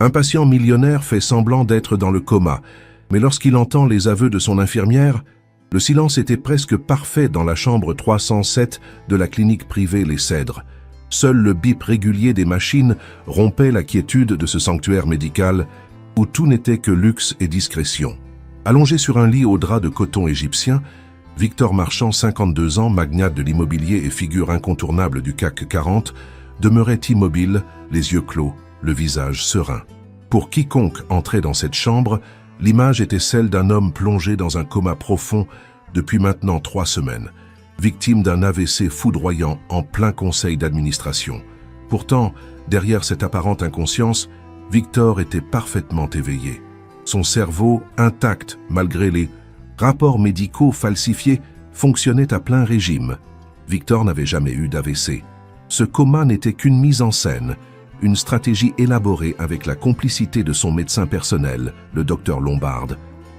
Un patient millionnaire fait semblant d'être dans le coma, mais lorsqu'il entend les aveux de son infirmière, le silence était presque parfait dans la chambre 307 de la clinique privée Les Cèdres. Seul le bip régulier des machines rompait la quiétude de ce sanctuaire médical où tout n'était que luxe et discrétion. Allongé sur un lit au drap de coton égyptien, Victor Marchand, 52 ans, magnate de l'immobilier et figure incontournable du CAC 40, demeurait immobile, les yeux clos, le visage serein. Pour quiconque entrait dans cette chambre, l'image était celle d'un homme plongé dans un coma profond depuis maintenant 3 semaines, victime d'un AVC foudroyant en plein conseil d'administration. Pourtant, derrière cette apparente inconscience, Victor était parfaitement éveillé. Son cerveau, intact malgré les rapports médicaux falsifiés, fonctionnait à plein régime. Victor n'avait jamais eu d'AVC. Ce coma n'était qu'une mise en scène, une stratégie élaborée avec la complicité de son médecin personnel, le docteur Lombard,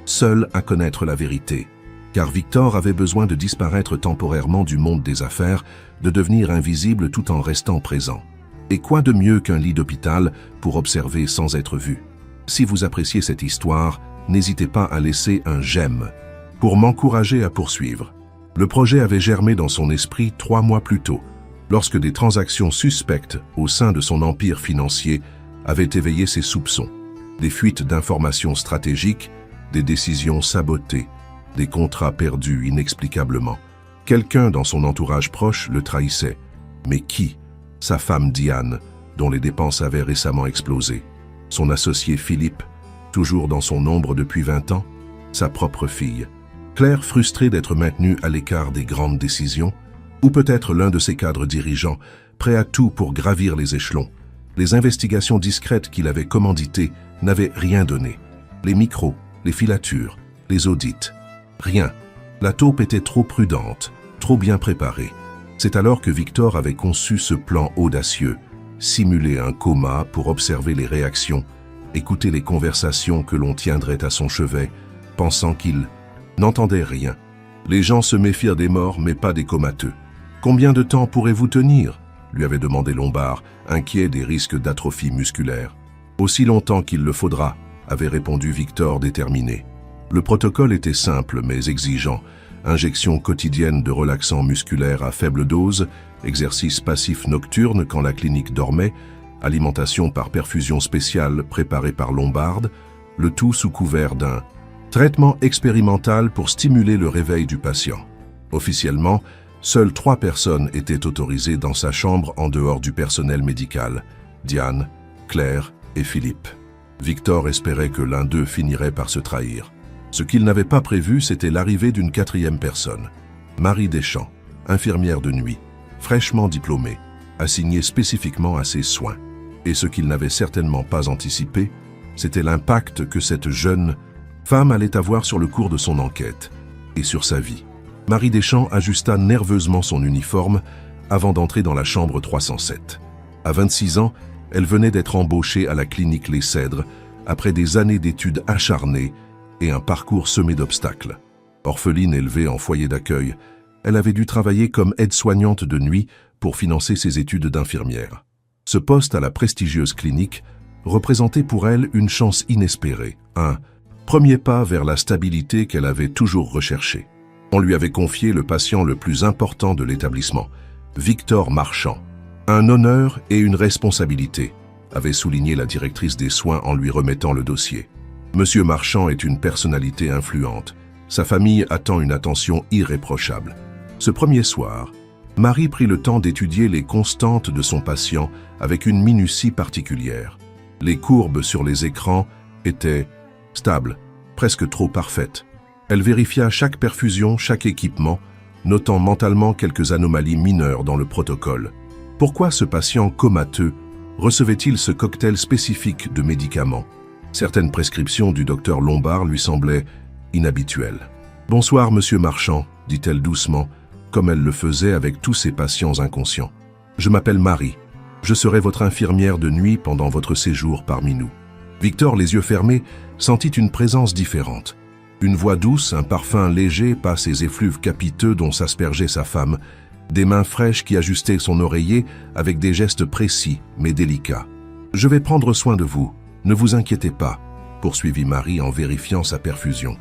seul à connaître la vérité. Car Victor avait besoin de disparaître temporairement du monde des affaires, de devenir invisible tout en restant présent. Et quoi de mieux qu'un lit d'hôpital pour observer sans être vu? Si vous appréciez cette histoire, n'hésitez pas à laisser un j'aime pour m'encourager à poursuivre. Le projet avait germé dans son esprit 3 mois plus tôt, lorsque des transactions suspectes au sein de son empire financier avaient éveillé ses soupçons. Des fuites d'informations stratégiques, des décisions sabotées, des contrats perdus inexplicablement. Quelqu'un dans son entourage proche le trahissait. Mais qui? Sa femme Diane, dont les dépenses avaient récemment explosé. Son associé Philippe, toujours dans son ombre depuis 20 ans. Sa propre fille. Claire, frustrée d'être maintenue à l'écart des grandes décisions. Ou peut-être l'un de ses cadres dirigeants, prêt à tout pour gravir les échelons. Les investigations discrètes qu'il avait commanditées n'avaient rien donné. Les micros, les filatures, les audits. Rien. La taupe était trop prudente, trop bien préparée. C'est alors que Victor avait conçu ce plan audacieux, simuler un coma pour observer les réactions, écouter les conversations que l'on tiendrait à son chevet, pensant qu'il n'entendait rien. Les gens se méfient des morts, mais pas des comateux. « Combien de temps pourrez-vous tenir ?» lui avait demandé Lombard, inquiet des risques d'atrophie musculaire. « Aussi longtemps qu'il le faudra », avait répondu Victor déterminé. Le protocole était simple mais exigeant. Injection quotidienne de relaxants musculaires à faible dose, exercice passif nocturne quand la clinique dormait, alimentation par perfusion spéciale préparée par Lombard, le tout sous couvert d'un traitement expérimental pour stimuler le réveil du patient. Officiellement, seules 3 personnes étaient autorisées dans sa chambre en dehors du personnel médical, Diane, Claire et Philippe. Victor espérait que l'un d'eux finirait par se trahir. Ce qu'il n'avait pas prévu, c'était l'arrivée d'une 4e personne. Marie Deschamps, infirmière de nuit, fraîchement diplômée, assignée spécifiquement à ses soins. Et ce qu'il n'avait certainement pas anticipé, c'était l'impact que cette jeune femme allait avoir sur le cours de son enquête et sur sa vie. Marie Deschamps ajusta nerveusement son uniforme avant d'entrer dans la chambre 307. À 26 ans, elle venait d'être embauchée à la clinique Les Cèdres après des années d'études acharnées et un parcours semé d'obstacles. Orpheline élevée en foyer d'accueil, elle avait dû travailler comme aide-soignante de nuit pour financer ses études d'infirmière. Ce poste à la prestigieuse clinique représentait pour elle une chance inespérée, un premier pas vers la stabilité qu'elle avait toujours recherchée. On lui avait confié le patient le plus important de l'établissement, Victor Marchand. Un honneur et une responsabilité, avait souligné la directrice des soins en lui remettant le dossier. Monsieur Marchand est une personnalité influente. Sa famille attend une attention irréprochable. Ce premier soir, Marie prit le temps d'étudier les constantes de son patient avec une minutie particulière. Les courbes sur les écrans étaient stables, presque trop parfaites. Elle vérifia chaque perfusion, chaque équipement, notant mentalement quelques anomalies mineures dans le protocole. Pourquoi ce patient comateux recevait-il ce cocktail spécifique de médicaments? Certaines prescriptions du docteur Lombard lui semblaient inhabituelles. « Bonsoir, monsieur Marchand », dit-elle doucement, comme elle le faisait avec tous ses patients inconscients. « Je m'appelle Marie. Je serai votre infirmière de nuit pendant votre séjour parmi nous. » Victor, les yeux fermés, sentit une présence différente. Une voix douce, un parfum léger, pas ces effluves capiteux dont s'aspergeait sa femme, des mains fraîches qui ajustaient son oreiller avec des gestes précis mais délicats. « Je vais prendre soin de vous, » Ne vous inquiétez pas, poursuivit Marie en vérifiant sa perfusion.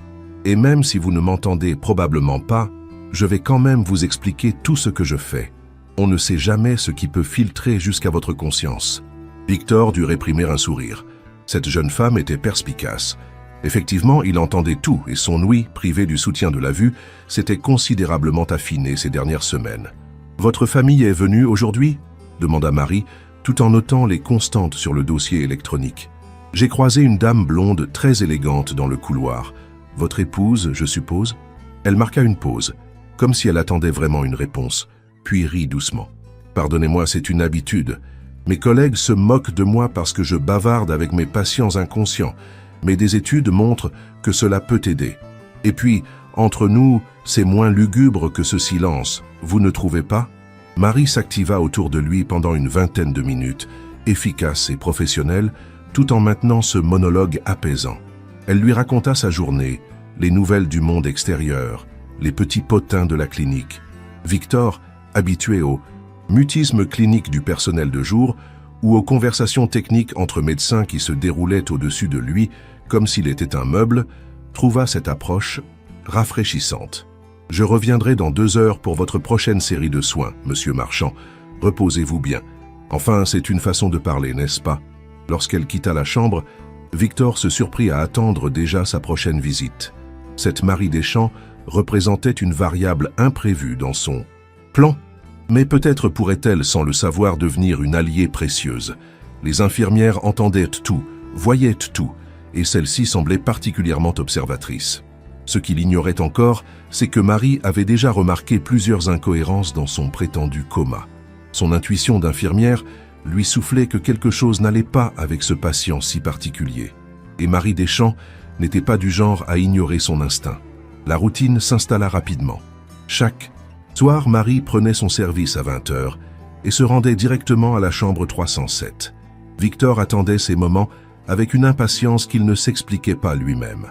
Et même si vous ne m'entendez probablement pas, je vais quand même vous expliquer tout ce que je fais. On ne sait jamais ce qui peut filtrer jusqu'à votre conscience. Victor dut réprimer un sourire. Cette jeune femme était perspicace. Effectivement, il entendait tout et son ouïe, privé du soutien de la vue, s'était considérablement affiné ces dernières semaines. « Votre famille est venue aujourd'hui » demanda Marie, tout en notant les constantes sur le dossier électronique. « J'ai croisé une dame blonde très élégante dans le couloir. Votre épouse, je suppose ?» Elle marqua une pause, comme si elle attendait vraiment une réponse, puis rit doucement. « Pardonnez-moi, c'est une habitude. Mes collègues se moquent de moi parce que je bavarde avec mes patients inconscients, mais des études montrent que cela peut aider. Et puis, entre nous, c'est moins lugubre que ce silence, vous ne trouvez pas ?» Marie s'activa autour de lui pendant une vingtaine de minutes, efficace et professionnelle, tout en maintenant ce monologue apaisant. Elle lui raconta sa journée, les nouvelles du monde extérieur, les petits potins de la clinique. Victor, habitué au mutisme clinique du personnel de jour ou aux conversations techniques entre médecins qui se déroulaient au-dessus de lui comme s'il était un meuble, trouva cette approche rafraîchissante. « Je reviendrai dans 2 heures pour votre prochaine série de soins, monsieur Marchand. Reposez-vous bien. Enfin, c'est une façon de parler, n'est-ce pas ?» Lorsqu'elle quitta la chambre, Victor se surprit à attendre déjà sa prochaine visite. Cette Marie Deschamps représentait une variable imprévue dans son plan. Mais peut-être pourrait-elle, sans le savoir, devenir une alliée précieuse. Les infirmières entendaient tout, voyaient tout, et celle-ci semblait particulièrement observatrice. Ce qu'il ignorait encore, c'est que Marie avait déjà remarqué plusieurs incohérences dans son prétendu coma. Son intuition d'infirmière lui soufflait que quelque chose n'allait pas avec ce patient si particulier. Et Marie Deschamps n'était pas du genre à ignorer son instinct. La routine s'installa rapidement. Chaque soir, Marie prenait son service à 20 h et se rendait directement à la chambre 307. Victor attendait ces moments avec une impatience qu'il ne s'expliquait pas lui-même.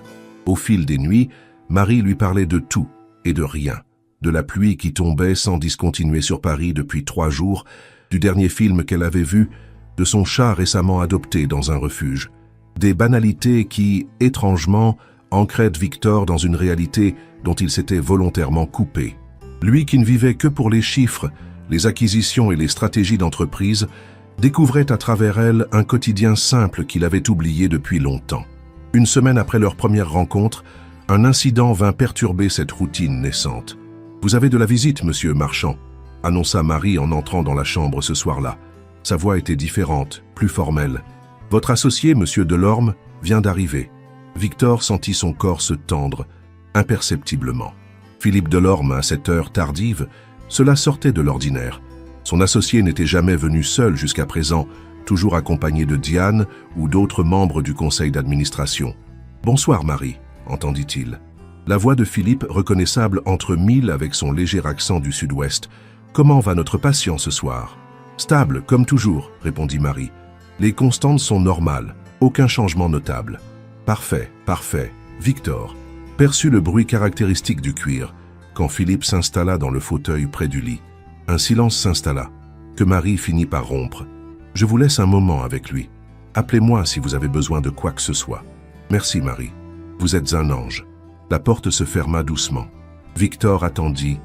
Au fil des nuits, Marie lui parlait de tout et de rien, de la pluie qui tombait sans discontinuer sur Paris depuis 3 jours, du dernier film qu'elle avait vu, de son chat récemment adopté dans un refuge, des banalités qui, étrangement, ancraient Victor dans une réalité dont il s'était volontairement coupé. Lui qui ne vivait que pour les chiffres, les acquisitions et les stratégies d'entreprise, découvrait à travers elle un quotidien simple qu'il avait oublié depuis longtemps. Une semaine après leur première rencontre, un incident vint perturber cette routine naissante. « Vous avez de la visite, monsieur Marchand », annonça Marie en entrant dans la chambre ce soir-là. Sa voix était différente, plus formelle. « Votre associé, monsieur Delorme, vient d'arriver. » Victor sentit son corps se tendre, imperceptiblement. Philippe Delorme, à cette heure tardive, cela sortait de l'ordinaire. Son associé n'était jamais venu seul jusqu'à présent, toujours accompagné de Diane ou d'autres membres du conseil d'administration. « Bonsoir, Marie », entendit-il. La voix de Philippe, reconnaissable entre mille avec son léger accent du sud-ouest. « Comment va notre patient ce soir ?»« Stable, comme toujours », répondit Marie. « Les constantes sont normales, aucun changement notable. »« Parfait, parfait. » Victor perçut le bruit caractéristique du cuir quand Philippe s'installa dans le fauteuil près du lit. Un silence s'installa, que Marie finit par rompre. « Je vous laisse un moment avec lui. Appelez-moi si vous avez besoin de quoi que ce soit. »« Merci, Marie. Vous êtes un ange. » La porte se ferma doucement. Victor attendit,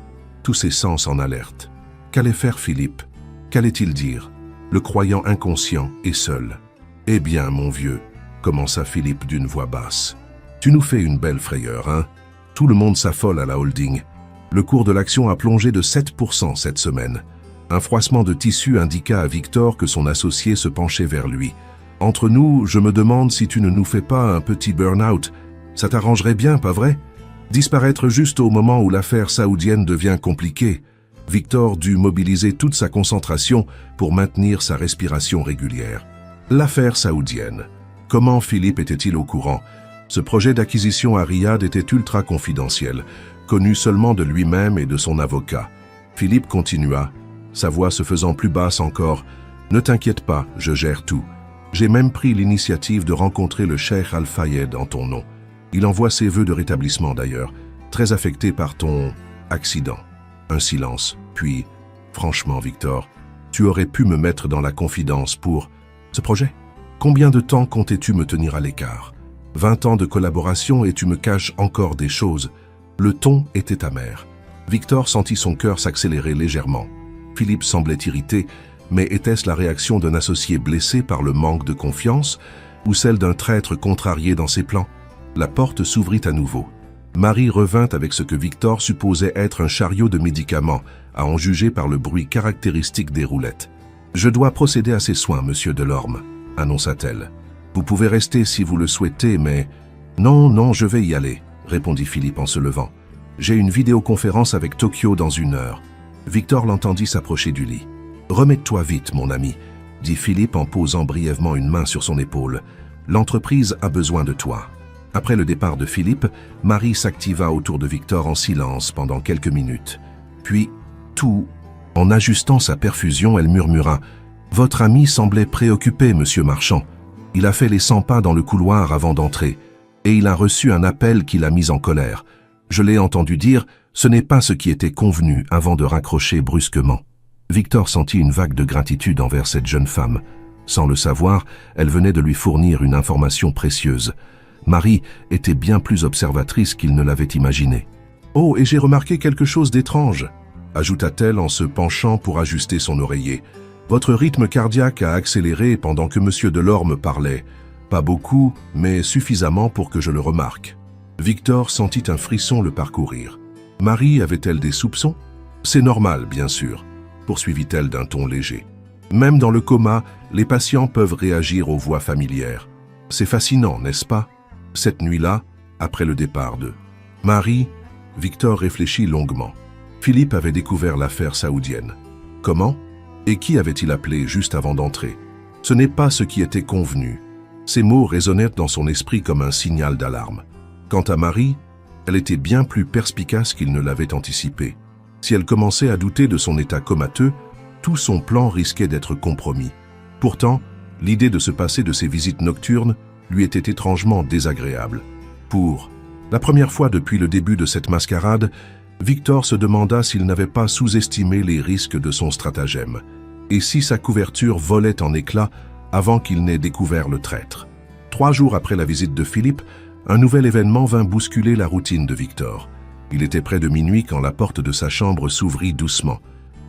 tous ses sens en alerte. Qu'allait faire Philippe? Qu'allait-il dire? Le croyant inconscient et seul. « Eh bien, mon vieux, » commença Philippe d'une voix basse. « Tu nous fais une belle frayeur, hein? Tout le monde s'affole à la holding. Le cours de l'action a plongé de 7% cette semaine. » Un froissement de tissu indiqua à Victor que son associé se penchait vers lui. « Entre nous, je me demande si tu ne nous fais pas un petit burn-out. Ça t'arrangerait bien, pas vrai? Disparaître juste au moment où l'affaire saoudienne devient compliquée. » Victor dut mobiliser toute sa concentration pour maintenir sa respiration régulière. L'affaire saoudienne. Comment Philippe était-il au courant? Ce projet d'acquisition à Riyad était ultra confidentiel, connu seulement de lui-même et de son avocat. Philippe continua, sa voix se faisant plus basse encore. « Ne t'inquiète pas, je gère tout. J'ai même pris l'initiative de rencontrer le cheikh Al-Fayed en ton nom. Il envoie ses vœux de rétablissement d'ailleurs, très affecté par ton accident. » Un silence, puis « Franchement, Victor, tu aurais pu me mettre dans la confidence pour ce projet. Combien de temps comptais-tu me tenir à l'écart? 20 ans de collaboration et tu me caches encore des choses. » Le ton était amer. Victor sentit son cœur s'accélérer légèrement. Philippe semblait irrité, mais était-ce la réaction d'un associé blessé par le manque de confiance ou celle d'un traître contrarié dans ses plans? La porte s'ouvrit à nouveau. Marie revint avec ce que Victor supposait être un chariot de médicaments, à en juger par le bruit caractéristique des roulettes. « Je dois procéder à ces soins, monsieur Delorme, » annonça-t-elle. « Vous pouvez rester si vous le souhaitez, mais… »« Non, non, je vais y aller, » répondit Philippe en se levant. « J'ai une vidéoconférence avec Tokyo dans 1 heure. » Victor l'entendit s'approcher du lit. « Remets-toi vite, mon ami, » dit Philippe en posant brièvement une main sur son épaule. « L'entreprise a besoin de toi. » Après le départ de Philippe, Marie s'activa autour de Victor en silence pendant quelques minutes. Puis, en ajustant sa perfusion, elle murmura « Votre ami semblait préoccupé, monsieur Marchand. Il a fait les 100 pas dans le couloir avant d'entrer, et il a reçu un appel qui l'a mis en colère. Je l'ai entendu dire « Ce n'est pas ce qui était convenu » avant de raccrocher brusquement. Victor sentit une vague de gratitude envers cette jeune femme. Sans le savoir, elle venait de lui fournir une information précieuse. Marie était bien plus observatrice qu'il ne l'avait imaginé. « Oh, et j'ai remarqué quelque chose d'étrange !» ajouta-t-elle en se penchant pour ajuster son oreiller. « Votre rythme cardiaque a accéléré pendant que monsieur Delorme parlait. Pas beaucoup, mais suffisamment pour que je le remarque. » Victor sentit un frisson le parcourir. Marie avait-elle des soupçons? « C'est normal, bien sûr, » poursuivit-elle d'un ton léger. « Même dans le coma, les patients peuvent réagir aux voix familières. C'est fascinant, n'est-ce pas? Cette nuit-là, après le départ de Marie, Victor réfléchit longuement. Philippe avait découvert l'affaire saoudienne. Comment? Et qui avait-il appelé juste avant d'entrer? Ce n'est pas ce qui était convenu. Ces mots résonnèrent dans son esprit comme un signal d'alarme. Quant à Marie, elle était bien plus perspicace qu'il ne l'avait anticipé. Si elle commençait à douter de son état comateux, tout son plan risquait d'être compromis. Pourtant, l'idée de se passer de ses visites nocturnes lui était étrangement désagréable. Pour la première fois depuis le début de cette mascarade, Victor se demanda s'il n'avait pas sous-estimé les risques de son stratagème, et si sa couverture volait en éclats avant qu'il n'ait découvert le traître. 3 jours après la visite de Philippe, un nouvel événement vint bousculer la routine de Victor. Il était près de minuit quand la porte de sa chambre s'ouvrit doucement.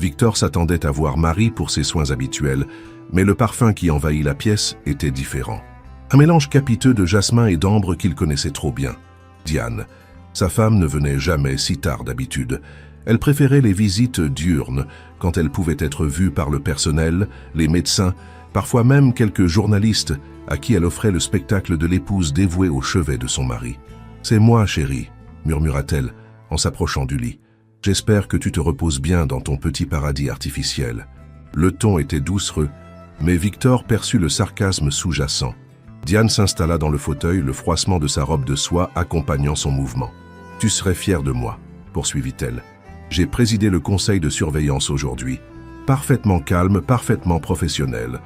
Victor s'attendait à voir Marie pour ses soins habituels, mais le parfum qui envahit la pièce était différent. Un mélange capiteux de jasmin et d'ambre qu'il connaissait trop bien. Diane, sa femme, ne venait jamais si tard d'habitude. Elle préférait les visites diurnes, quand elle pouvait être vue par le personnel, les médecins, parfois même quelques journalistes à qui elle offrait le spectacle de l'épouse dévouée au chevet de son mari. « C'est moi, chérie », murmura-t-elle en s'approchant du lit. « J'espère que tu te reposes bien dans ton petit paradis artificiel. » Le ton était doucereux, mais Victor perçut le sarcasme sous-jacent. Diane s'installa dans le fauteuil, le froissement de sa robe de soie accompagnant son mouvement. « Tu serais fier de moi, » poursuivit-elle. « J'ai présidé le conseil de surveillance aujourd'hui. Parfaitement calme, parfaitement professionnel.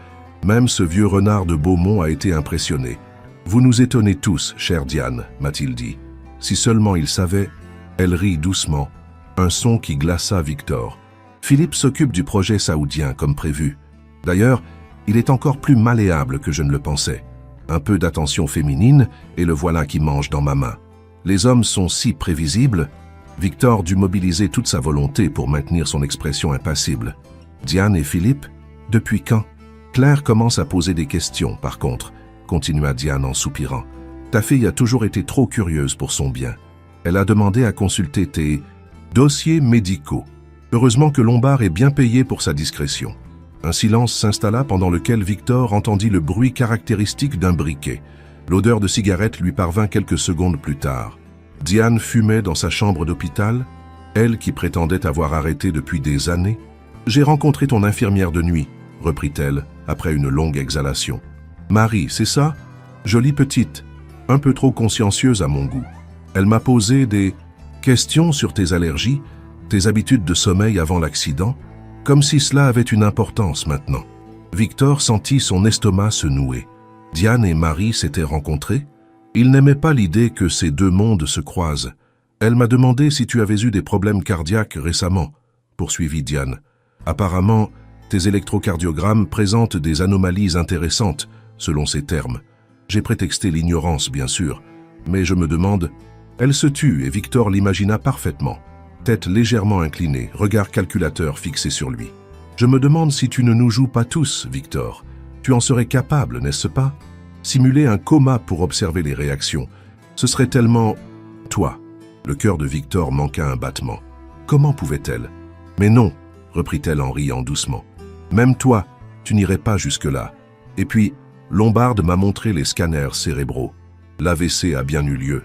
Même ce vieux renard de Beaumont a été impressionné. Vous nous étonnez tous, chère Diane, m'a-t-il dit. Si seulement il savait… » Elle rit doucement, un son qui glaça Victor. Philippe s'occupe du projet saoudien comme prévu. D'ailleurs, il est encore plus malléable que je ne le pensais. Un peu d'attention féminine et le voilà qui mange dans ma main. Les hommes sont si prévisibles. Victor dut mobiliser toute sa volonté pour maintenir son expression impassible. Diane et Philippe, depuis quand? Claire commence à poser des questions, par contre, continua Diane en soupirant. Ta fille a toujours été trop curieuse pour son bien. Elle a demandé à consulter tes dossiers médicaux. Heureusement que Lombard est bien payé pour sa discrétion. Un silence s'installa pendant lequel Victor entendit le bruit caractéristique d'un briquet. L'odeur de cigarette lui parvint quelques secondes plus tard. Diane fumait dans sa chambre d'hôpital, elle qui prétendait avoir arrêté depuis des années. « J'ai rencontré ton infirmière de nuit », reprit-elle après une longue exhalation. « Marie, c'est ça? Jolie petite, un peu trop consciencieuse à mon goût. Elle m'a posé des questions sur tes allergies, tes habitudes de sommeil avant l'accident, comme si cela avait une importance maintenant. » Victor sentit son estomac se nouer. Diane et Marie s'étaient rencontrés. Il n'aimait pas l'idée que ces deux mondes se croisent. « Elle m'a demandé si tu avais eu des problèmes cardiaques récemment, » poursuivit Diane. « Apparemment, tes électrocardiogrammes présentent des anomalies intéressantes, selon ses termes. J'ai prétexté l'ignorance, bien sûr, mais je me demande... Elle se tut et Victor l'imagina parfaitement. Tête légèrement inclinée, regard calculateur fixé sur lui. Je me demande si tu ne nous joues pas tous, Victor. Tu en serais capable, n'est-ce pas? Simuler un coma pour observer les réactions. Ce serait tellement... Toi. Le cœur de Victor manqua un battement. Comment pouvait-elle? Mais non, reprit-elle en riant doucement. Même toi, tu n'irais pas jusque-là. Et puis, Lombarde m'a montré les scanners cérébraux. L'AVC a bien eu lieu.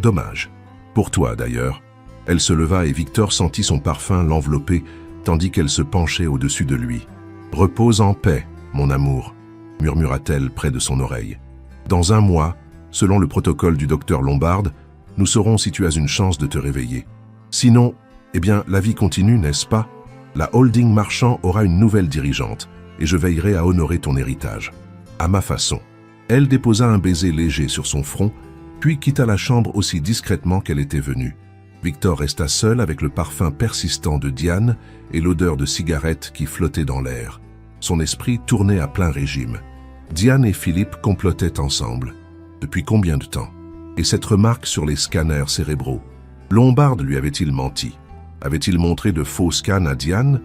Dommage. Pour toi, d'ailleurs. Elle se leva et Victor sentit son parfum l'envelopper, tandis qu'elle se penchait au-dessus de lui. « Repose en paix, mon amour », murmura-t-elle près de son oreille. « Dans un mois, selon le protocole du docteur Lombarde, nous saurons si tu as une chance de te réveiller. Sinon, eh bien, la vie continue, n'est-ce pas? La holding Marchand aura une nouvelle dirigeante, et je veillerai à honorer ton héritage. À ma façon. » Elle déposa un baiser léger sur son front, puis quitta la chambre aussi discrètement qu'elle était venue. Victor resta seul avec le parfum persistant de Diane et l'odeur de cigarette qui flottait dans l'air. Son esprit tournait à plein régime. Diane et Philippe complotaient ensemble. Depuis combien de temps? Et cette remarque sur les scanners cérébraux? Lombarde lui avait-il menti? Avait-il montré de faux scans à Diane?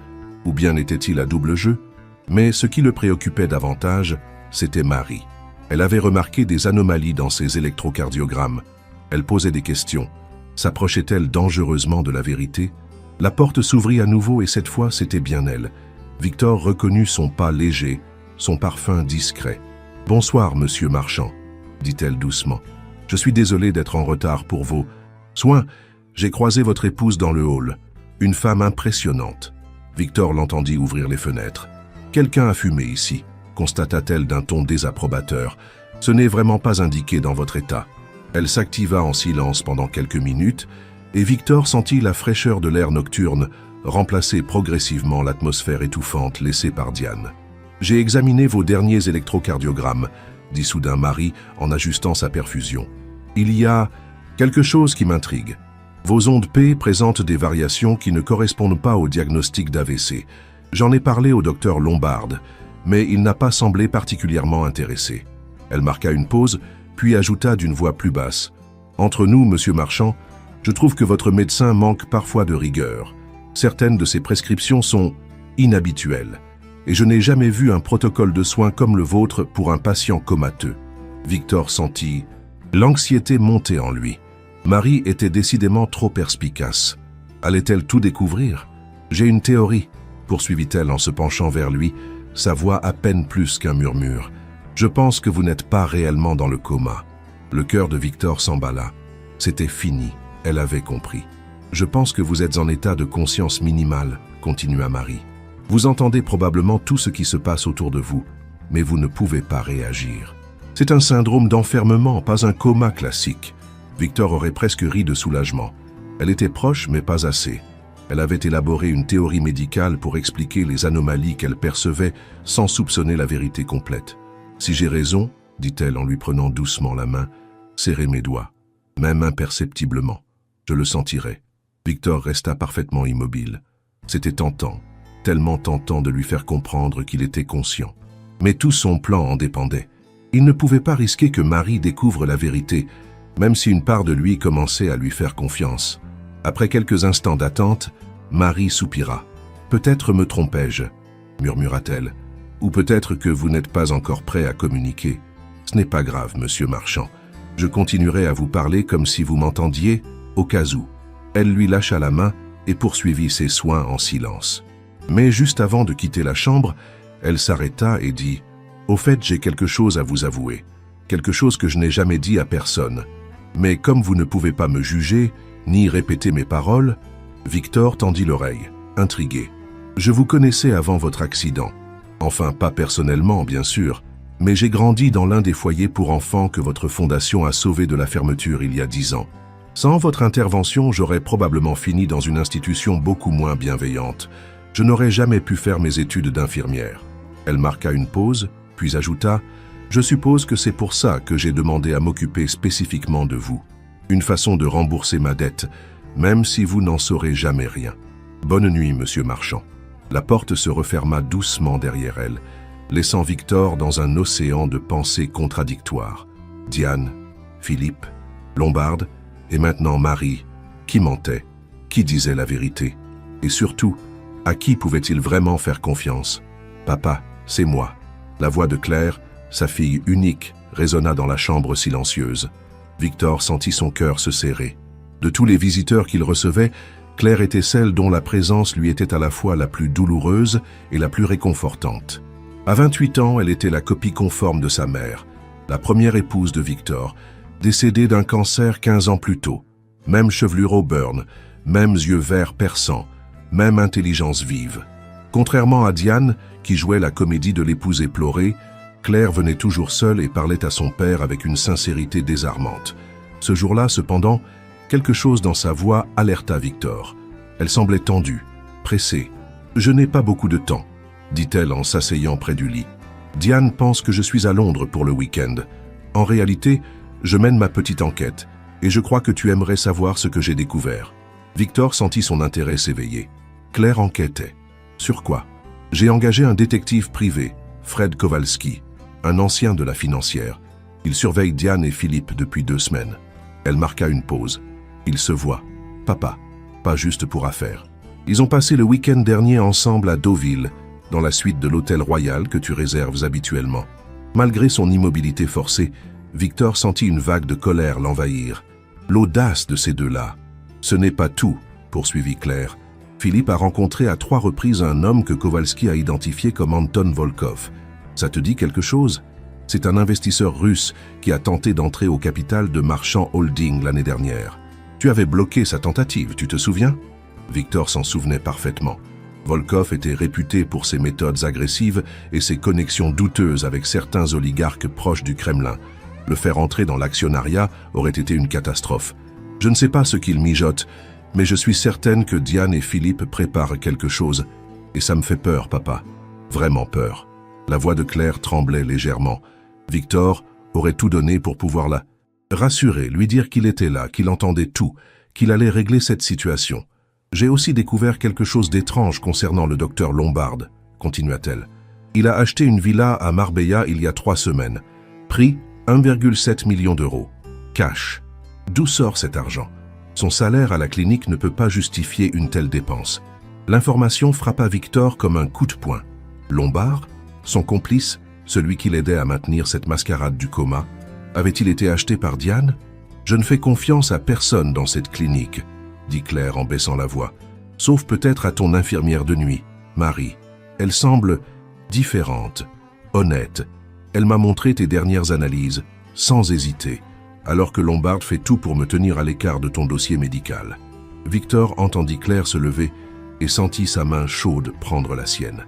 Ou bien était-il à double jeu? Mais ce qui le préoccupait davantage, c'était Marie. Elle avait remarqué des anomalies dans ses électrocardiogrammes. Elle posait des questions. S'approchait-elle dangereusement de la vérité? La porte s'ouvrit à nouveau et cette fois, c'était bien elle. Victor reconnut son pas léger, son parfum discret. « Bonsoir, monsieur Marchand », dit-elle doucement. « Je suis désolé d'être en retard pour vos soins. J'ai croisé votre épouse dans le hall. Une femme impressionnante. » Victor l'entendit ouvrir les fenêtres. « Quelqu'un a fumé ici, » constata-t-elle d'un ton désapprobateur. « Ce n'est vraiment pas indiqué dans votre état. » Elle s'activa en silence pendant quelques minutes et Victor sentit la fraîcheur de l'air nocturne remplacer progressivement l'atmosphère étouffante laissée par Diane. « J'ai examiné vos derniers électrocardiogrammes, » dit soudain Marie en ajustant sa perfusion. « Il y a quelque chose qui m'intrigue. Vos ondes P présentent des variations qui ne correspondent pas au diagnostic d'AVC. J'en ai parlé au docteur Lombarde, mais il n'a pas semblé particulièrement intéressé. » Elle marqua une pause, puis ajouta d'une voix plus basse. « Entre nous, monsieur Marchand, je trouve que votre médecin manque parfois de rigueur. Certaines de ses prescriptions sont inhabituelles, et je n'ai jamais vu un protocole de soins comme le vôtre pour un patient comateux. » Victor sentit l'anxiété monter en lui. Marie était décidément trop perspicace. Allait-elle tout découvrir? « J'ai une théorie, » poursuivit-elle en se penchant vers lui, sa voix à peine plus qu'un murmure. « Je pense que vous n'êtes pas réellement dans le coma. » Le cœur de Victor s'emballa. C'était fini, elle avait compris. « Je pense que vous êtes en état de conscience minimale, » continua Marie. « Vous entendez probablement tout ce qui se passe autour de vous, mais vous ne pouvez pas réagir. C'est un syndrome d'enfermement, pas un coma classique. » Victor aurait presque ri de soulagement. Elle était proche, mais pas assez. Elle avait élaboré une théorie médicale pour expliquer les anomalies qu'elle percevait sans soupçonner la vérité complète. « Si j'ai raison, » dit-elle en lui prenant doucement la main, « serrez mes doigts, même imperceptiblement. Je le sentirai. » Victor resta parfaitement immobile. C'était tentant, tellement tentant de lui faire comprendre qu'il était conscient. Mais tout son plan en dépendait. Il ne pouvait pas risquer que Marie découvre la vérité, même si une part de lui commençait à lui faire confiance. Après quelques instants d'attente, Marie soupira. « Peut-être me trompais-je, » murmura-t-elle. « Ou peut-être que vous n'êtes pas encore prêt à communiquer. Ce n'est pas grave, monsieur Marchand. Je continuerai à vous parler comme si vous m'entendiez, au cas où. » Elle lui lâcha la main et poursuivit ses soins en silence. Mais juste avant de quitter la chambre, elle s'arrêta et dit « Au fait, j'ai quelque chose à vous avouer. Quelque chose que je n'ai jamais dit à personne. Mais comme vous ne pouvez pas me juger, ni répéter mes paroles, » Victor tendit l'oreille, intrigué. « Je vous connaissais avant votre accident. Enfin, pas personnellement, bien sûr, mais j'ai grandi dans l'un des foyers pour enfants que votre fondation a sauvé de la fermeture il y a 10 ans. Sans votre intervention, j'aurais probablement fini dans une institution beaucoup moins bienveillante. Je n'aurais jamais pu faire mes études d'infirmière. » Elle marqua une pause, puis ajouta « Je suppose que c'est pour ça que j'ai demandé à m'occuper spécifiquement de vous. Une façon de rembourser ma dette, même si vous n'en saurez jamais rien. Bonne nuit, monsieur Marchand. » La porte se referma doucement derrière elle. laissant Victor dans un océan de pensées contradictoires. Diane, Philippe, Lombarde, et maintenant Marie. Qui mentait? Qui disait la vérité? Et surtout, à qui pouvait-il vraiment faire confiance? Papa, c'est moi. La voix de Claire, sa fille unique, résonna dans la chambre silencieuse. Victor sentit son cœur se serrer. De tous les visiteurs qu'il recevait, Claire était celle dont la présence lui était à la fois la plus douloureuse et la plus réconfortante. À 28 ans, elle était la copie conforme de sa mère, la première épouse de Victor, décédée d'un cancer 15 ans plus tôt. Même chevelure au burn, mêmes yeux verts perçants, même intelligence vive. Contrairement à Diane, qui jouait la comédie de l'épouse éplorée, Claire venait toujours seule et parlait à son père avec une sincérité désarmante. Ce jour-là, cependant, quelque chose dans sa voix alerta Victor. Elle semblait tendue, pressée. « Je n'ai pas beaucoup de temps », dit-elle en s'asseyant près du lit. « Diane pense que je suis à Londres pour le week-end. En réalité, je mène ma petite enquête, et je crois que tu aimerais savoir ce que j'ai découvert. » Victor sentit son intérêt s'éveiller. Claire enquêtait. Sur quoi? J'ai engagé un détective privé, Fred Kowalski, un ancien de la financière. Il surveille Diane et Philippe depuis 2 semaines. Elle marqua une pause. Ils se voient. Papa, pas juste pour affaires. Ils ont passé le week-end dernier ensemble à Deauville, dans la suite de l'hôtel royal que tu réserves habituellement. Malgré son immobilité forcée, Victor sentit une vague de colère l'envahir. L'audace de ces deux-là. Ce n'est pas tout, poursuivit Claire. Philippe a rencontré à 3 reprises un homme que Kowalski a identifié comme Anton Volkov. Ça te dit quelque chose? C'est un investisseur russe qui a tenté d'entrer au capital de Marchand Holding l'année dernière. Tu avais bloqué sa tentative, tu te souviens? Victor s'en souvenait parfaitement. Volkov était réputé pour ses méthodes agressives et ses connexions douteuses avec certains oligarques proches du Kremlin. Le faire entrer dans l'actionnariat aurait été une catastrophe. Je ne sais pas ce qu'il mijote, mais je suis certaine que Diane et Philippe préparent quelque chose. Et ça me fait peur, papa. Vraiment peur. La voix de Claire tremblait légèrement. Victor aurait tout donné pour pouvoir la rassurer, lui dire qu'il était là, qu'il entendait tout, qu'il allait régler cette situation. J'ai aussi découvert quelque chose d'étrange concernant le docteur Lombarde, continua-t-elle. Il a acheté une villa à Marbella il y a 3 semaines. Prix 1,7 million d'euros. Cash. D'où sort cet argent? Son salaire à la clinique ne peut pas justifier une telle dépense. L'information frappa Victor comme un coup de poing. Lombard, son complice, celui qui l'aidait à maintenir cette mascarade du coma, avait-il été acheté par Diane? Je ne fais confiance à personne dans cette clinique, dit Claire en baissant la voix, sauf peut-être à ton infirmière de nuit, Marie. Elle semble différente, honnête. Elle m'a montré tes dernières analyses, sans hésiter, alors que Lombard fait tout pour me tenir à l'écart de ton dossier médical. Victor entendit Claire se lever et sentit sa main chaude prendre la sienne.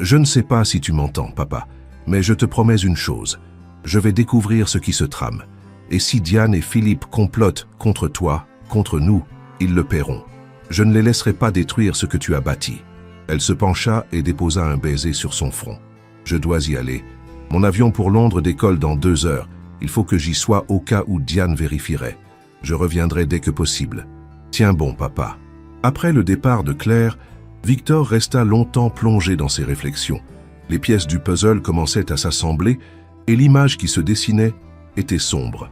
Je ne sais pas si tu m'entends, papa, mais je te promets une chose. Je vais découvrir ce qui se trame. Et si Diane et Philippe complotent contre toi, contre nous, ils le paieront. Je ne les laisserai pas détruire ce que tu as bâti. Elle se pencha et déposa un baiser sur son front. Je dois y aller. Mon avion pour Londres décolle dans 2 heures. Il faut que j'y sois au cas où Diane vérifierait. Je reviendrai dès que possible. Tiens bon, papa. Après le départ de Claire, Victor resta longtemps plongé dans ses réflexions. Les pièces du puzzle commençaient à s'assembler et l'image qui se dessinait était sombre.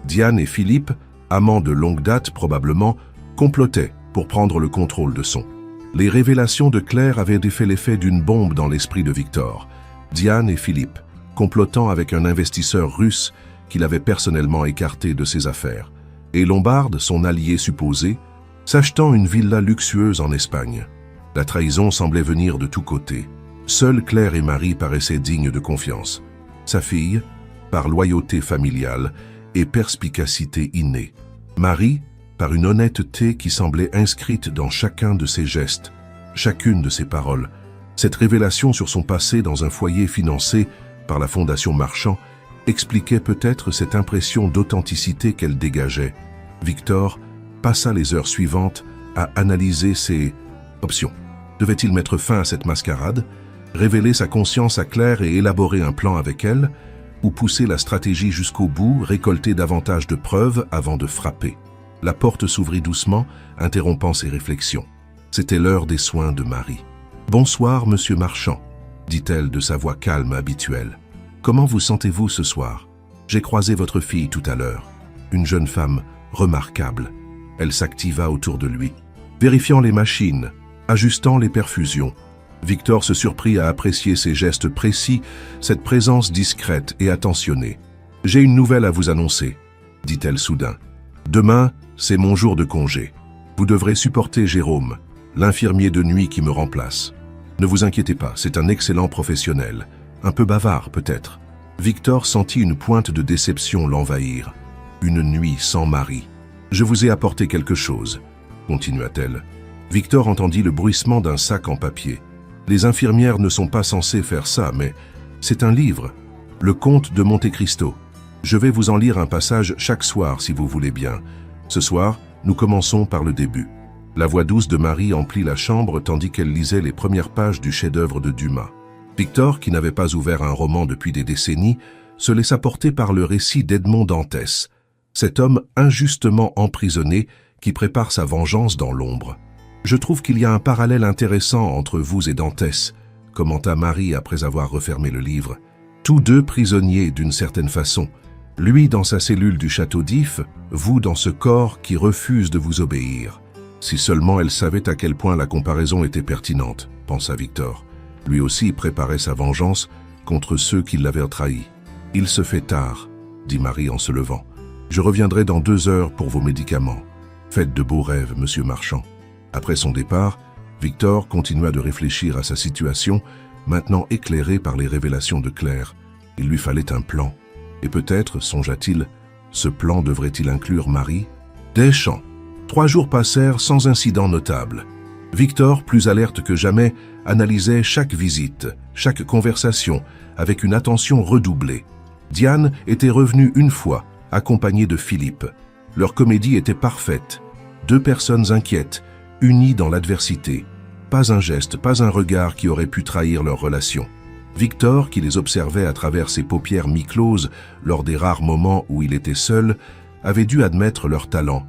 Diane et Philippe, amants de longue date probablement, complotaient pour prendre le contrôle de son. Les révélations de Claire avaient fait l'effet d'une bombe dans l'esprit de Victor. Diane et Philippe, complotant avec un investisseur russe qu'il avait personnellement écarté de ses affaires. Et Lombarde, son allié supposé, s'achetant une villa luxueuse en Espagne. La trahison semblait venir de tous côtés. Seules Claire et Marie paraissaient dignes de confiance. Sa fille, par loyauté familiale et perspicacité innée. Marie, par une honnêteté qui semblait inscrite dans chacun de ses gestes, chacune de ses paroles. Cette révélation sur son passé dans un foyer financé par la Fondation Marchand expliquait peut-être cette impression d'authenticité qu'elle dégageait. Victor passa les heures suivantes à analyser ses options. Devait-il mettre fin à cette mascarade, révéler sa conscience à Claire et élaborer un plan avec elle, ou pousser la stratégie jusqu'au bout, récolter davantage de preuves avant de frapper? La porte s'ouvrit doucement, interrompant ses réflexions. C'était l'heure des soins de Marie. « Bonsoir, monsieur Marchand. » dit-elle de sa voix calme habituelle. Comment vous sentez-vous ce soir? J'ai croisé votre fille tout à l'heure. Une jeune femme remarquable. Elle s'activa autour de lui, vérifiant les machines, ajustant les perfusions. Victor se surprit à apprécier ses gestes précis, cette présence discrète et attentionnée. « J'ai une nouvelle à vous annoncer, » dit-elle soudain. « Demain, c'est mon jour de congé. Vous devrez supporter Jérôme, l'infirmier de nuit qui me remplace. Ne vous inquiétez pas, c'est un excellent professionnel. Un peu bavard, peut-être. » Victor sentit une pointe de déception l'envahir. Une nuit sans mari. « Je vous ai apporté quelque chose, » continua-t-elle. Victor entendit le bruissement d'un sac en papier. Les infirmières ne sont pas censées faire ça, mais c'est un livre, Le Comte de Monte Cristo. Je vais vous en lire un passage chaque soir si vous voulez bien. Ce soir, nous commençons par le début. La voix douce de Marie emplit la chambre tandis qu'elle lisait les premières pages du chef-d'œuvre de Dumas. Victor, qui n'avait pas ouvert un roman depuis des décennies, se laissa porter par le récit d'Edmond Dantès, cet homme injustement emprisonné qui prépare sa vengeance dans l'ombre. « Je trouve qu'il y a un parallèle intéressant entre vous et Dantès », commenta Marie après avoir refermé le livre. « Tous deux prisonniers d'une certaine façon, lui dans sa cellule du château d'If, vous dans ce corps qui refuse de vous obéir. » Si seulement elle savait à quel point la comparaison était pertinente, pensa Victor. Lui aussi préparait sa vengeance contre ceux qui l'avaient trahi. « Il se fait tard, » dit Marie en se levant. « Je reviendrai dans 2 heures pour vos médicaments. Faites de beaux rêves, monsieur Marchand. » Après son départ, Victor continua de réfléchir à sa situation, maintenant éclairé par les révélations de Claire. Il lui fallait un plan. Et peut-être, songea-t-il, ce plan devrait-il inclure Marie? Des champs. 3 jours passèrent sans incident notable. Victor, plus alerte que jamais, analysait chaque visite, chaque conversation, avec une attention redoublée. Diane était revenue une fois, accompagnée de Philippe. Leur comédie était parfaite. 2 personnes inquiètes, unies dans l'adversité. Pas un geste, pas un regard qui aurait pu trahir leur relation. Victor, qui les observait à travers ses paupières mi-closes lors des rares moments où il était seul, avait dû admettre leur talent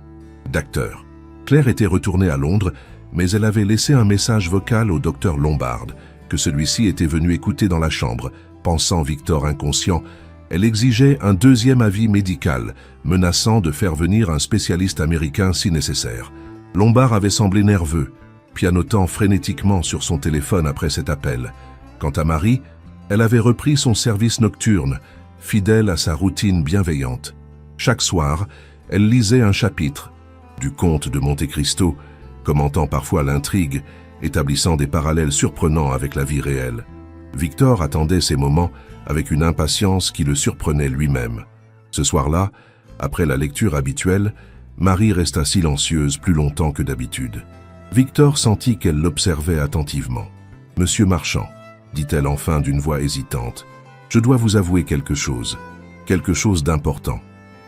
d'acteur. Claire était retournée à Londres, mais elle avait laissé un message vocal au docteur Lombard, que celui-ci était venu écouter dans la chambre. Pensant Victor inconscient, elle exigeait un 2e avis médical, menaçant de faire venir un spécialiste américain si nécessaire. Lombard avait semblé nerveux, pianotant frénétiquement sur son téléphone après cet appel. Quant à Marie, elle avait repris son service nocturne, fidèle à sa routine bienveillante. Chaque soir, elle lisait un chapitre du Comte de Monte Cristo, commentant parfois l'intrigue, établissant des parallèles surprenants avec la vie réelle. Victor attendait ces moments avec une impatience qui le surprenait lui-même. Ce soir-là, après la lecture habituelle, Marie resta silencieuse plus longtemps que d'habitude. Victor sentit qu'elle l'observait attentivement. « Monsieur Marchand, » dit-elle enfin d'une voix hésitante, « je dois vous avouer quelque chose d'important. »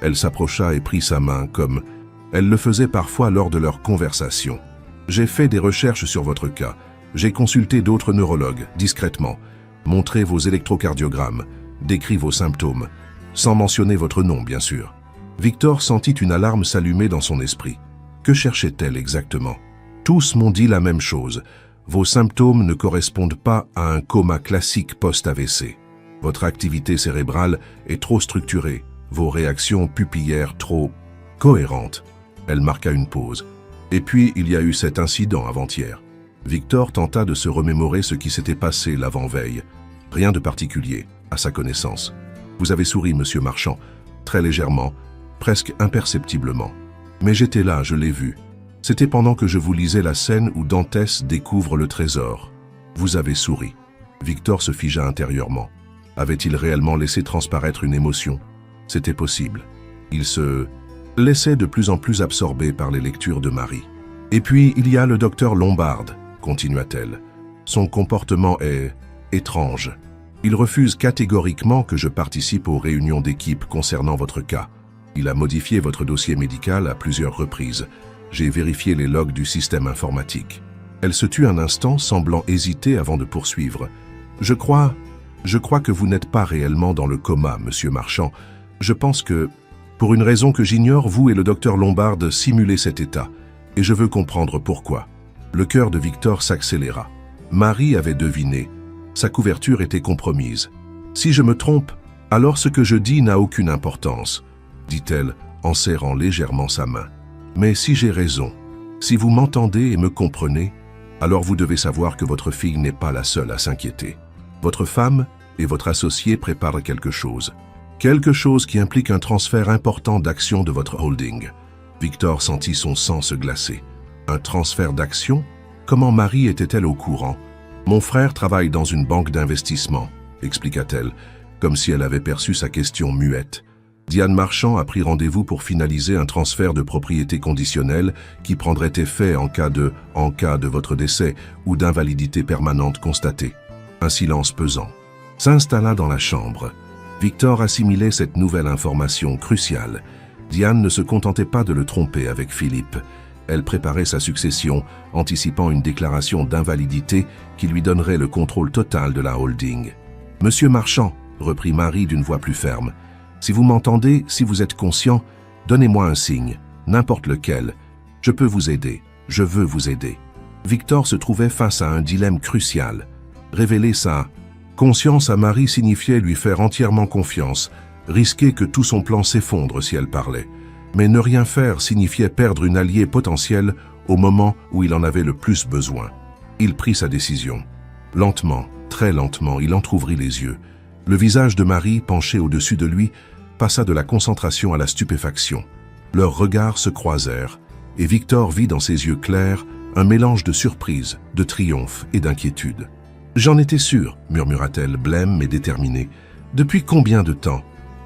Elle s'approcha et prit sa main comme elle le faisait parfois lors de leurs conversations. « J'ai fait des recherches sur votre cas. J'ai consulté d'autres neurologues, discrètement, montré vos électrocardiogrammes, décrit vos symptômes, sans mentionner votre nom, bien sûr. » Victor sentit une alarme s'allumer dans son esprit. Que cherchait-elle exactement? Tous m'ont dit la même chose. Vos symptômes ne correspondent pas à un coma classique post-AVC. Votre activité cérébrale est trop structurée, vos réactions pupillaires trop cohérentes. Elle marqua une pause. Et puis, il y a eu cet incident avant-hier. Victor tenta de se remémorer ce qui s'était passé l'avant-veille. Rien de particulier, à sa connaissance. Vous avez souri, monsieur Marchand, très légèrement, presque imperceptiblement. Mais j'étais là, je l'ai vu. C'était pendant que je vous lisais la scène où Dantès découvre le trésor. Vous avez souri. Victor se figea intérieurement. Avait-il réellement laissé transparaître une émotion? C'était possible. Il se laissait de plus en plus absorber par les lectures de Marie. Et puis, il y a le docteur Lombard, continua-t-elle. Son comportement est étrange. Il refuse catégoriquement que je participe aux réunions d'équipe concernant votre cas. Il a modifié votre dossier médical à plusieurs reprises. J'ai vérifié les logs du système informatique. Elle se tut un instant, semblant hésiter avant de poursuivre. Je crois que vous n'êtes pas réellement dans le coma, monsieur Marchand. Je pense que, pour une raison que j'ignore, vous et le docteur Lombard simulez cet état. Et je veux comprendre pourquoi. Le cœur de Victor s'accéléra. Marie avait deviné. Sa couverture était compromise. « Si je me trompe, alors ce que je dis n'a aucune importance, » dit-elle en serrant légèrement sa main. « Mais si j'ai raison, si vous m'entendez et me comprenez, alors vous devez savoir que votre fille n'est pas la seule à s'inquiéter. Votre femme et votre associé préparent quelque chose. Quelque chose qui implique un transfert important d'actions de votre holding. » Victor sentit son sang se glacer. Un transfert d'actions? Comment Marie était-elle au courant? Mon frère travaille dans une banque d'investissement, expliqua-t-elle, comme si elle avait perçu sa question muette. Diane Marchand a pris rendez-vous pour finaliser un transfert de propriété conditionnelle qui prendrait effet en cas de votre décès ou d'invalidité permanente constatée. Un silence pesant s'installa dans la chambre. Victor assimilait cette nouvelle information cruciale. Diane ne se contentait pas de le tromper avec Philippe. Elle préparait sa succession, anticipant une déclaration d'invalidité qui lui donnerait le contrôle total de la holding. « Monsieur Marchand, » reprit Marie d'une voix plus ferme, « si vous m'entendez, si vous êtes conscient, donnez-moi un signe, n'importe lequel. Je peux vous aider, je veux vous aider. » Victor se trouvait face à un dilemme crucial. Révéler sa conscience à Marie signifiait lui faire entièrement confiance, risquer que tout son plan s'effondre si elle parlait. Mais ne rien faire signifiait perdre une alliée potentielle au moment où il en avait le plus besoin. Il prit sa décision. Lentement, très lentement, il entr'ouvrit les yeux. Le visage de Marie, penché au-dessus de lui, passa de la concentration à la stupéfaction. Leurs regards se croisèrent, et Victor vit dans ses yeux clairs un mélange de surprise, de triomphe et d'inquiétude. « J'en étais sûre, » murmura-t-elle, blême mais déterminée. « Depuis combien de temps ?»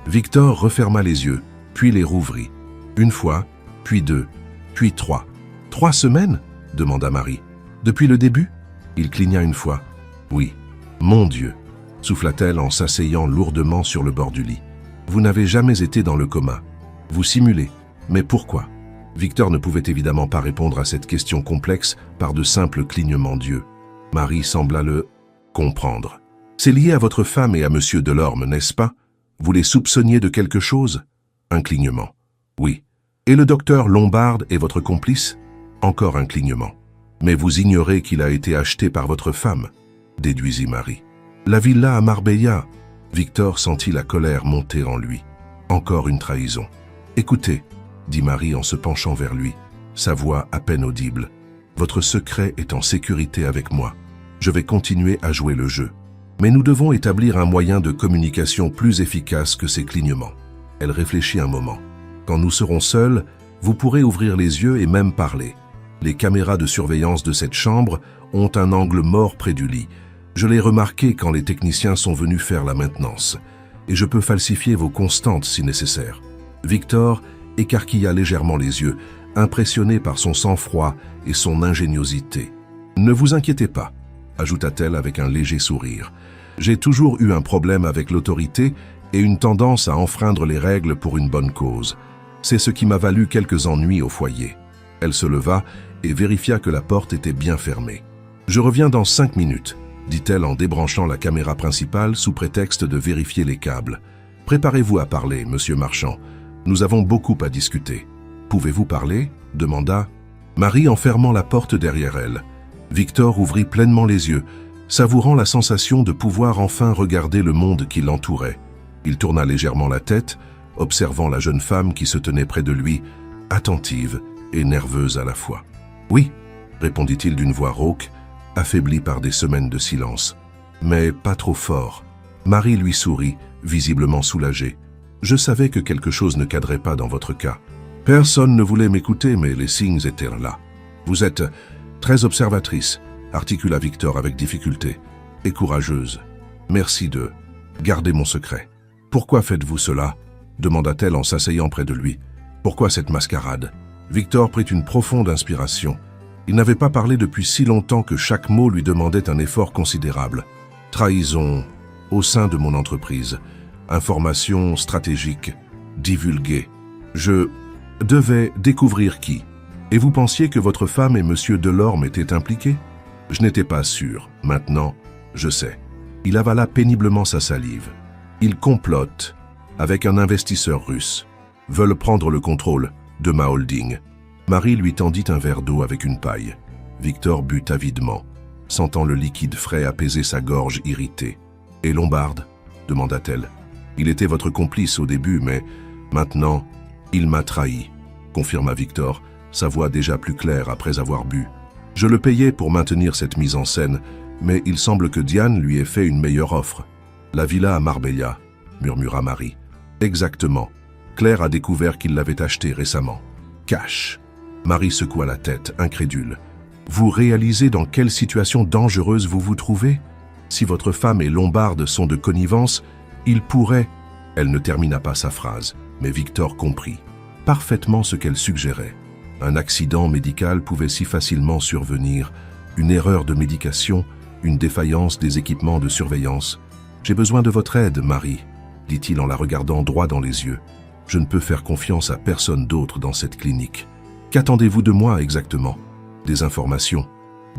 Victor referma les yeux, puis les rouvrit. Une fois, puis deux, puis trois. « 3 semaines ?» demanda Marie. « Depuis le début ?» Il cligna une fois. « Oui. »« Mon Dieu !» souffla-t-elle en s'asseyant lourdement sur le bord du lit. « Vous n'avez jamais été dans le coma. Vous simulez. Mais pourquoi ?» Victor ne pouvait évidemment pas répondre à cette question complexe par de simples clignements d'yeux. Marie sembla le comprendre. « C'est lié à votre femme et à Monsieur Delorme, n'est-ce pas? Vous les soupçonniez de quelque chose ?» Un clignement. « Oui. » « Et le docteur Lombard est votre complice ?» Encore un clignement. « Mais vous ignorez qu'il a été acheté par votre femme ?» déduisit Marie. « La villa à Marbella ?» Victor sentit la colère monter en lui. Encore une trahison. « Écoutez, » dit Marie en se penchant vers lui, sa voix à peine audible. « Votre secret est en sécurité avec moi. Je vais continuer à jouer le jeu. Mais nous devons établir un moyen de communication plus efficace que ces clignements. » Elle réfléchit un moment. « Quand nous serons seuls, vous pourrez ouvrir les yeux et même parler. Les caméras de surveillance de cette chambre ont un angle mort près du lit. Je l'ai remarqué quand les techniciens sont venus faire la maintenance. Et je peux falsifier vos constantes si nécessaire. » Victor écarquilla légèrement les yeux, impressionné par son sang-froid et son ingéniosité. « Ne vous inquiétez pas, » ajouta-t-elle avec un léger sourire. « J'ai toujours eu un problème avec l'autorité et une tendance à enfreindre les règles pour une bonne cause. C'est ce qui m'a valu quelques ennuis au foyer. » Elle se leva et vérifia que la porte était bien fermée. « Je reviens dans 5 minutes, » dit-elle en débranchant la caméra principale sous prétexte de vérifier les câbles. « Préparez-vous à parler, monsieur Marchand. Nous avons beaucoup à discuter. »« Pouvez-vous parler ?» demanda Marie en fermant la porte derrière elle. Victor ouvrit pleinement les yeux, savourant la sensation de pouvoir enfin regarder le monde qui l'entourait. Il tourna légèrement la tête, observant la jeune femme qui se tenait près de lui, attentive et nerveuse à la fois. « Oui, » répondit-il d'une voix rauque, affaiblie par des semaines de silence. « Mais pas trop fort. » Marie lui sourit, visiblement soulagée. « Je savais que quelque chose ne cadrait pas dans votre cas. Personne ne voulait m'écouter, mais les signes étaient là. Vous êtes très observatrice, » articula Victor avec difficulté, « et courageuse. Merci de garder mon secret. »« Pourquoi faites-vous cela ?» demanda-t-elle en s'asseyant près de lui. « Pourquoi cette mascarade ?» Victor prit une profonde inspiration. Il n'avait pas parlé depuis si longtemps que chaque mot lui demandait un effort considérable. « Trahison au sein de mon entreprise. Information stratégique divulguée. Je devais découvrir qui. Et vous pensiez que votre femme et Monsieur Delorme étaient impliqués? Je n'étais pas sûr. Maintenant, je sais. » Il avala péniblement sa salive. « Il complote avec un investisseur russe. Veulent prendre le contrôle de ma holding. » Marie lui tendit un verre d'eau avec une paille. Victor but avidement. sentant le liquide frais apaiser sa gorge irritée. « Et Lombard ?» demanda-t-elle. « Il était votre complice au début, mais maintenant, il m'a trahi », confirma Victor, sa voix déjà plus claire après avoir bu. « Je le payais pour maintenir cette mise en scène, mais il semble que Diane lui ait fait une meilleure offre. »« La villa à Marbella » murmura Marie. « Exactement. Claire a découvert qu'il l'avait achetée récemment. »« Cash !» Marie secoua la tête, incrédule. « Vous réalisez dans quelle situation dangereuse vous vous trouvez ? Si votre femme et Lombard sont de connivence, il pourrait... » Elle ne termina pas sa phrase, mais Victor comprit parfaitement ce qu'elle suggérait. Un accident médical pouvait si facilement survenir, une erreur de médication, une défaillance des équipements de surveillance. « J'ai besoin de votre aide, Marie, » dit-il en la regardant droit dans les yeux. « Je ne peux faire confiance à personne d'autre dans cette clinique. Qu'attendez-vous de moi exactement ? Des informations,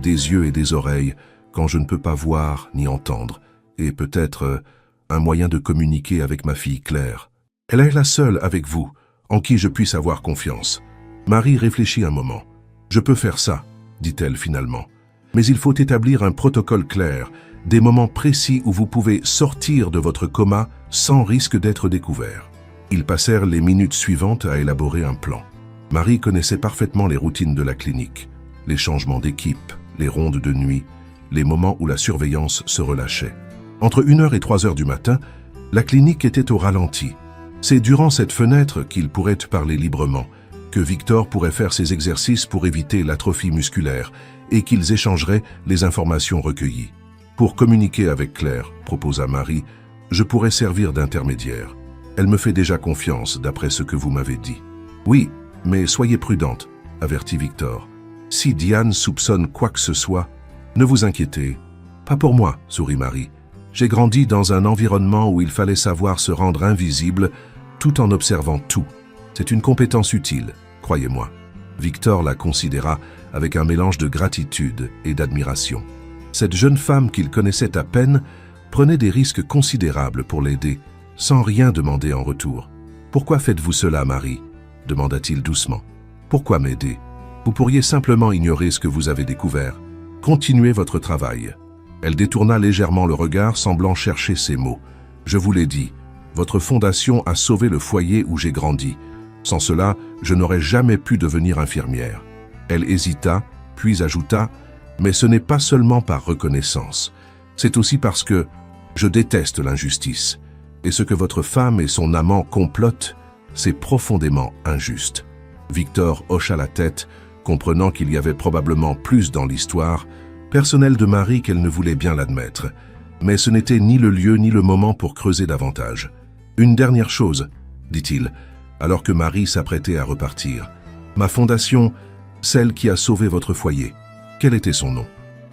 des yeux et des oreilles, quand je ne peux pas voir ni entendre, et peut-être un moyen de communiquer avec ma fille Claire. Elle est la seule avec vous, en qui je puisse avoir confiance. » Marie réfléchit un moment. « Je peux faire ça, » dit-elle finalement. « Mais il faut établir un protocole clair, des moments précis où vous pouvez sortir de votre coma sans risque d'être découvert. » Ils passèrent les minutes suivantes à élaborer un plan. Marie connaissait parfaitement les routines de la clinique, les changements d'équipe, les rondes de nuit, les moments où la surveillance se relâchait. Entre 1h et 3h du matin, la clinique était au ralenti. C'est durant cette fenêtre qu'ils pourraient parler librement, que Victor pourrait faire ses exercices pour éviter l'atrophie musculaire et qu'ils échangeraient les informations recueillies. « Pour communiquer avec Claire, » proposa Marie, « je pourrais servir d'intermédiaire. Elle me fait déjà confiance d'après ce que vous m'avez dit. »« Oui, mais soyez prudente, » avertit Victor. « Si Diane soupçonne quoi que ce soit, ne vous inquiétez. »« Pas pour moi, » sourit Marie. « J'ai grandi dans un environnement où il fallait savoir se rendre invisible tout en observant tout. C'est une compétence utile, croyez-moi. » Victor la considéra avec un mélange de gratitude et d'admiration. Cette jeune femme qu'il connaissait à peine prenait des risques considérables pour l'aider, sans rien demander en retour. « Pourquoi faites-vous cela, Marie ?» demanda-t-il doucement. « Pourquoi m'aider ? Vous pourriez simplement ignorer ce que vous avez découvert. Continuez votre travail. » Elle détourna légèrement le regard, semblant chercher ses mots. « Je vous l'ai dit, votre fondation a sauvé le foyer où j'ai grandi. Sans cela, je n'aurais jamais pu devenir infirmière. » Elle hésita, puis ajouta « Mais ce n'est pas seulement par reconnaissance. C'est aussi parce que je déteste l'injustice. Et ce que votre femme et son amant complotent, c'est profondément injuste. » Victor hocha la tête, comprenant qu'il y avait probablement plus dans l'histoire, personnelle de Marie qu'elle ne voulait bien l'admettre. Mais ce n'était ni le lieu ni le moment pour creuser davantage. « Une dernière chose, » dit-il, alors que Marie s'apprêtait à repartir. « Ma fondation, celle qui a sauvé votre foyer. Quel était son nom ?»«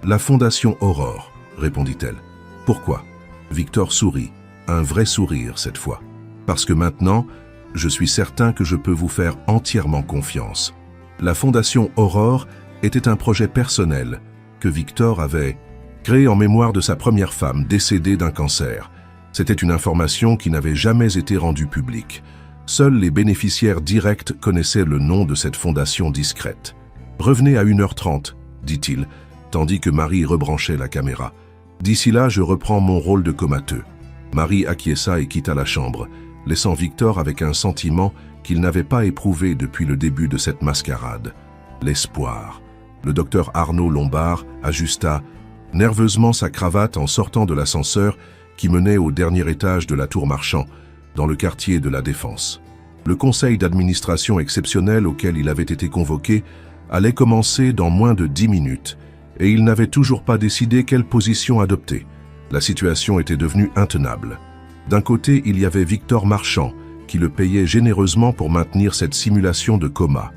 La Fondation Aurore, » répondit-elle. « Pourquoi ?» Victor sourit, un vrai sourire cette fois. « Parce que maintenant, je suis certain que je peux vous faire entièrement confiance. » La Fondation Aurore était un projet personnel que Victor avait créé en mémoire de sa première femme décédée d'un cancer. C'était une information qui n'avait jamais été rendue publique. Seuls les bénéficiaires directs connaissaient le nom de cette fondation discrète. « Revenez à 1h30, » dit-il, tandis que Marie rebranchait la caméra. « D'ici là, je reprends mon rôle de comateux. » Marie acquiesça et quitta la chambre, laissant Victor avec un sentiment qu'il n'avait pas éprouvé depuis le début de cette mascarade. L'espoir. Le docteur Arnaud Lombard ajusta nerveusement sa cravate en sortant de l'ascenseur qui menait au dernier étage de la tour Marchand, dans le quartier de la Défense. Le conseil d'administration exceptionnel auquel il avait été convoqué allait commencer dans moins de 10 minutes, et il n'avait toujours pas décidé quelle position adopter. La situation était devenue intenable. D'un côté, il y avait Victor Marchand, qui le payait généreusement pour maintenir cette simulation de coma.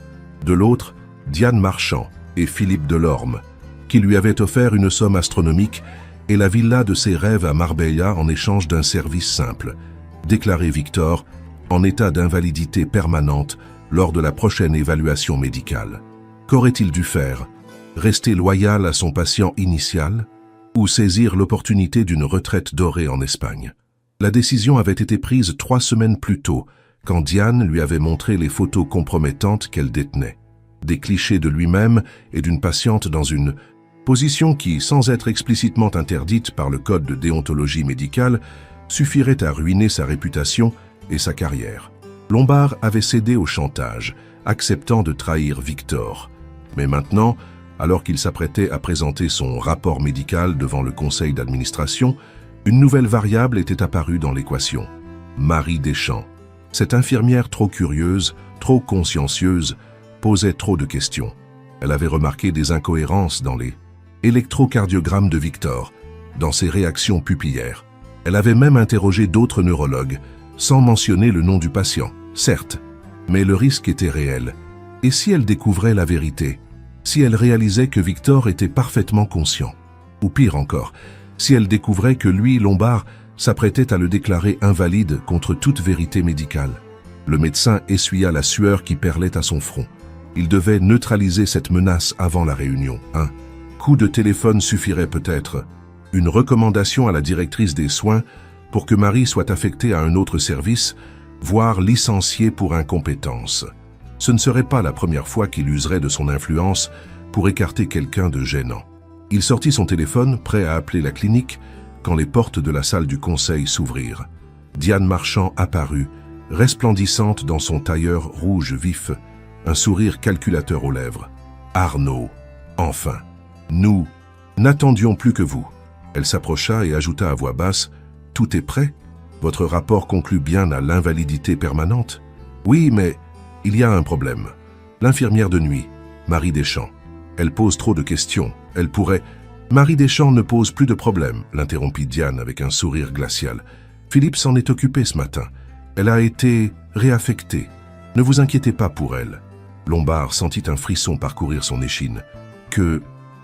De l'autre, Diane Marchand et Philippe Delorme, qui lui avaient offert une somme astronomique et la villa de ses rêves à Marbella en échange d'un service simple, déclarer Victor en état d'invalidité permanente lors de la prochaine évaluation médicale. Qu'aurait-il dû faire? Rester loyal à son patient initial ou saisir l'opportunité d'une retraite dorée en Espagne? La décision avait été prise 3 semaines plus tôt, quand Diane lui avait montré les photos compromettantes qu'elle détenait. Des clichés de lui-même et d'une patiente dans une Position qui, sans être explicitement interdite par le code de déontologie médicale, suffirait à ruiner sa réputation et sa carrière. Lombard avait cédé au chantage, acceptant de trahir Victor. Mais maintenant, alors qu'il s'apprêtait à présenter son rapport médical devant le conseil d'administration, une nouvelle variable était apparue dans l'équation. Marie Deschamps. Cette infirmière trop curieuse, trop consciencieuse, posait trop de questions. Elle avait remarqué des incohérences dans les électrocardiogrammes de Victor, dans ses réactions pupillaires. Elle avait même interrogé d'autres neurologues, sans mentionner le nom du patient, certes, mais le risque était réel. Et si elle découvrait la vérité? Si elle réalisait que Victor était parfaitement conscient? Ou pire encore, si elle découvrait que lui, Lombard, s'apprêtait à le déclarer invalide contre toute vérité médicale? Le médecin essuya la sueur qui perlait à son front. Il devait neutraliser cette menace avant la réunion. Un coup de téléphone suffirait peut-être. Une recommandation à la directrice des soins pour que Marie soit affectée à un autre service, voire licenciée pour incompétence. Ce ne serait pas la première fois qu'il userait de son influence pour écarter quelqu'un de gênant. Il sortit son téléphone, prêt à appeler la clinique, quand les portes de la salle du conseil s'ouvrirent. Diane Marchand apparut, resplendissante dans son tailleur rouge vif, un sourire calculateur aux lèvres. « Arnaud, enfin, nous n'attendions plus que vous. » Elle s'approcha et ajouta à voix basse, « Tout est prêt? Votre rapport conclut bien à l'invalidité permanente? » « Oui, mais il y a un problème. L'infirmière de nuit, Marie Deschamps. Elle pose trop de questions. Elle pourrait... » « Marie Deschamps ne pose plus de problème, l'interrompit Diane avec un sourire glacial. Philippe s'en est occupé ce matin. Elle a été réaffectée. Ne vous inquiétez pas pour elle. Lombard sentit un frisson parcourir son échine. Que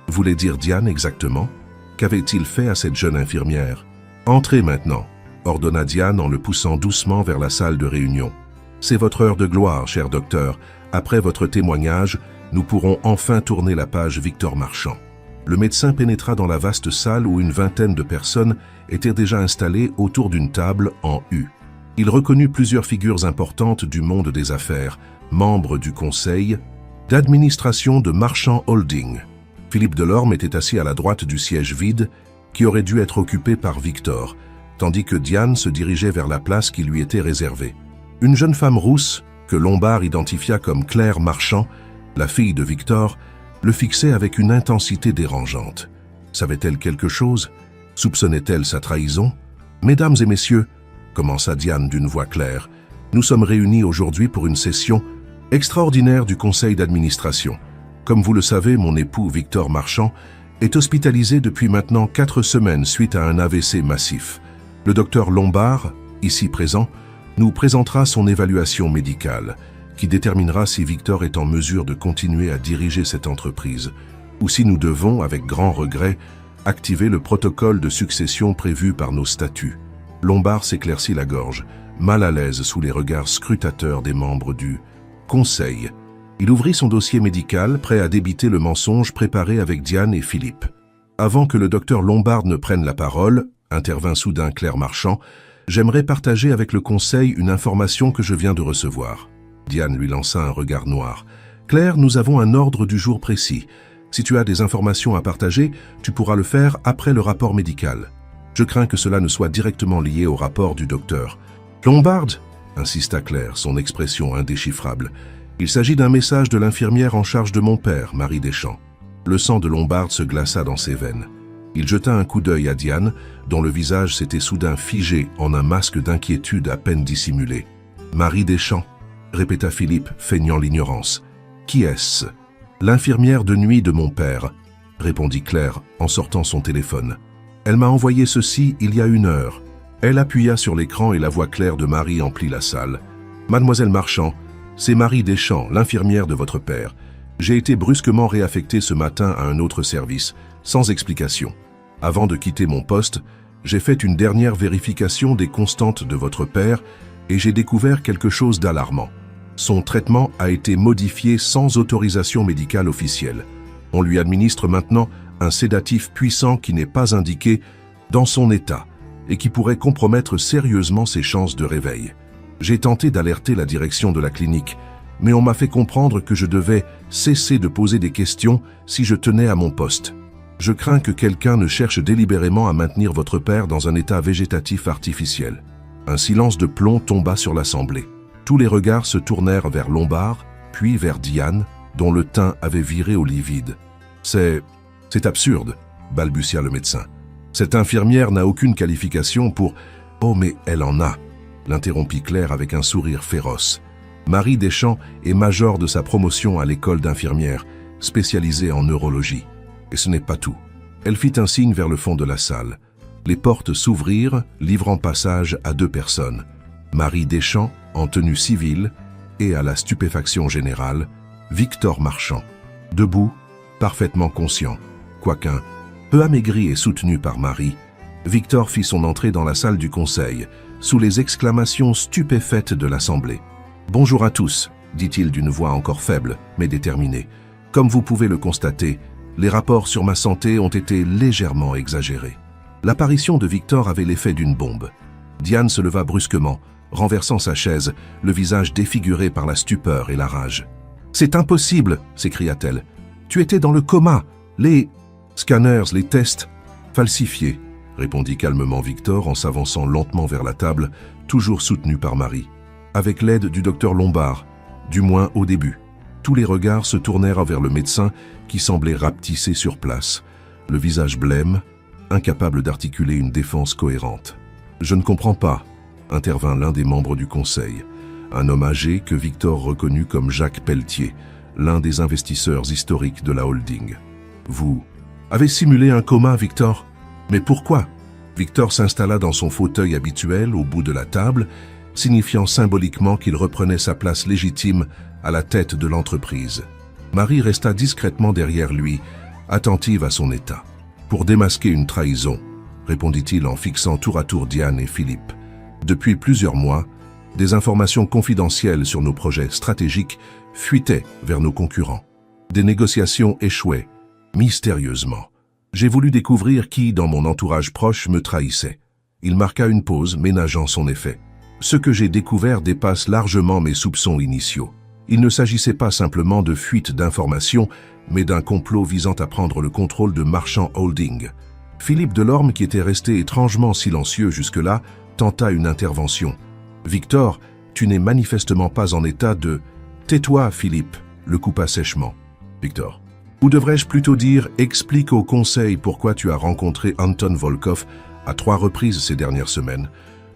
voulait dire Diane exactement? Qu'avait-il fait à cette jeune infirmière? Entrez maintenant, ordonna Diane en le poussant doucement vers la salle de réunion. C'est votre heure de gloire, cher docteur. Après votre témoignage, nous pourrons enfin tourner la page Victor Marchand. Le médecin pénétra dans la vaste salle où une vingtaine de personnes étaient déjà installées autour d'une table en U. Il reconnut plusieurs figures importantes du monde des affaires, membres du conseil d'administration de Marchand Holding. Philippe Delorme était assis à la droite du siège vide qui aurait dû être occupé par Victor, tandis que Diane se dirigeait vers la place qui lui était réservée. Une jeune femme rousse, que Lombard identifia comme Claire Marchand, la fille de Victor, le fixait avec une intensité dérangeante. Savait-elle quelque chose? Soupçonnait-elle sa trahison? « Mesdames et messieurs, commença Diane d'une voix claire, nous sommes réunis aujourd'hui pour une session extraordinaire du conseil d'administration. Comme vous le savez, mon époux Victor Marchand est hospitalisé depuis maintenant 4 semaines suite à un AVC massif. Le docteur Lombard, ici présent, nous présentera son évaluation médicale, qui déterminera si Victor est en mesure de continuer à diriger cette entreprise, ou si nous devons, avec grand regret, activer le protocole de succession prévu par nos statuts. Lombard s'éclaircit la gorge, mal à l'aise sous les regards scrutateurs des membres du conseil. Il ouvrit son dossier médical, prêt à débiter le mensonge préparé avec Diane et Philippe. Avant que le docteur Lombard ne prenne la parole, intervint soudain Claire Marchand, j'aimerais partager avec le conseil une information que je viens de recevoir. Diane lui lança un regard noir. « Claire, nous avons un ordre du jour précis. Si tu as des informations à partager, tu pourras le faire après le rapport médical. Je crains que cela ne soit directement lié au rapport du docteur. »« Lombard » insista Claire, son expression indéchiffrable. « Il s'agit d'un message de l'infirmière en charge de mon père, Marie Deschamps. » Le sang de Lombard se glaça dans ses veines. Il jeta un coup d'œil à Diane, dont le visage s'était soudain figé en un masque d'inquiétude à peine dissimulé. « Marie Deschamps » répéta Philippe, feignant l'ignorance. « Qui est-ce »« L'infirmière de nuit de mon père » répondit Claire en sortant son téléphone. « Elle m'a envoyé ceci il y a 1 heure. » Elle appuya sur l'écran et la voix claire de Marie emplit la salle. « Mademoiselle Marchand, c'est Marie Deschamps, l'infirmière de votre père. J'ai été brusquement réaffecté ce matin à un autre service, sans explication. Avant de quitter mon poste, j'ai fait une dernière vérification des constantes de votre père et j'ai découvert quelque chose d'alarmant. Son traitement a été modifié sans autorisation médicale officielle. On lui administre maintenant un sédatif puissant qui n'est pas indiqué dans son état et qui pourrait compromettre sérieusement ses chances de réveil. J'ai tenté d'alerter la direction de la clinique, mais on m'a fait comprendre que je devais cesser de poser des questions si je tenais à mon poste. Je crains que quelqu'un ne cherche délibérément à maintenir votre père dans un état végétatif artificiel. » Un silence de plomb tomba sur l'assemblée. Tous les regards se tournèrent vers Lombard, puis vers Diane, dont le teint avait viré au livide. « C'est absurde, » balbutia le médecin. « Cette infirmière n'a aucune qualification pour... »« Oh, mais elle en a !» l'interrompit Claire avec un sourire féroce. Marie Deschamps est major de sa promotion à l'école d'infirmières, spécialisée en neurologie. Et ce n'est pas tout. Elle fit un signe vers le fond de la salle. Les portes s'ouvrirent, livrant passage à 2 personnes. Marie Deschamps, en tenue civile, et à la stupéfaction générale, Victor Marchand. Debout, parfaitement conscient, quoiqu'un peu amaigri et soutenu par Marie, Victor fit son entrée dans la salle du conseil, sous les exclamations stupéfaites de l'assemblée. « Bonjour à tous », dit-il d'une voix encore faible, mais déterminée. « Comme vous pouvez le constater, les rapports sur ma santé ont été légèrement exagérés. » L'apparition de Victor avait l'effet d'une bombe. Diane se leva brusquement, renversant sa chaise, le visage défiguré par la stupeur et la rage. « C'est impossible !» s'écria-t-elle. « Tu étais dans le coma. Les scanners, les tests falsifiés !» répondit calmement Victor en s'avançant lentement vers la table, toujours soutenu par Marie. Avec l'aide du docteur Lombard, du moins au début. Tous les regards se tournèrent vers le médecin qui semblait rapetissé sur place, le visage blême, incapable d'articuler une défense cohérente. « Je ne comprends pas », intervint l'un des membres du conseil, un homme âgé que Victor reconnut comme Jacques Pelletier, l'un des investisseurs historiques de la holding. « Vous avez simulé un coma, Victor ? Mais pourquoi ?» Victor s'installa dans son fauteuil habituel au bout de la table, signifiant symboliquement qu'il reprenait sa place légitime à la tête de l'entreprise. Marie resta discrètement derrière lui, attentive à son état. « Pour démasquer une trahison », répondit-il en fixant tour à tour Diane et Philippe. « Depuis plusieurs mois, des informations confidentielles sur nos projets stratégiques fuitaient vers nos concurrents. Des négociations échouaient, mystérieusement. J'ai voulu découvrir qui, dans mon entourage proche, me trahissait. » Il marqua une pause, ménageant son effet. « Ce que j'ai découvert dépasse largement mes soupçons initiaux. Il ne s'agissait pas simplement de fuite d'informations, mais d'un complot visant à prendre le contrôle de Marchand Holding. » Philippe Delorme, qui était resté étrangement silencieux jusque-là, tenta une intervention. « Victor, tu n'es manifestement pas en état de... »« Tais-toi, Philippe », le coupa sèchement. « Victor. Ou devrais-je plutôt dire, explique au conseil pourquoi tu as rencontré Anton Volkov à 3 reprises ces dernières semaines,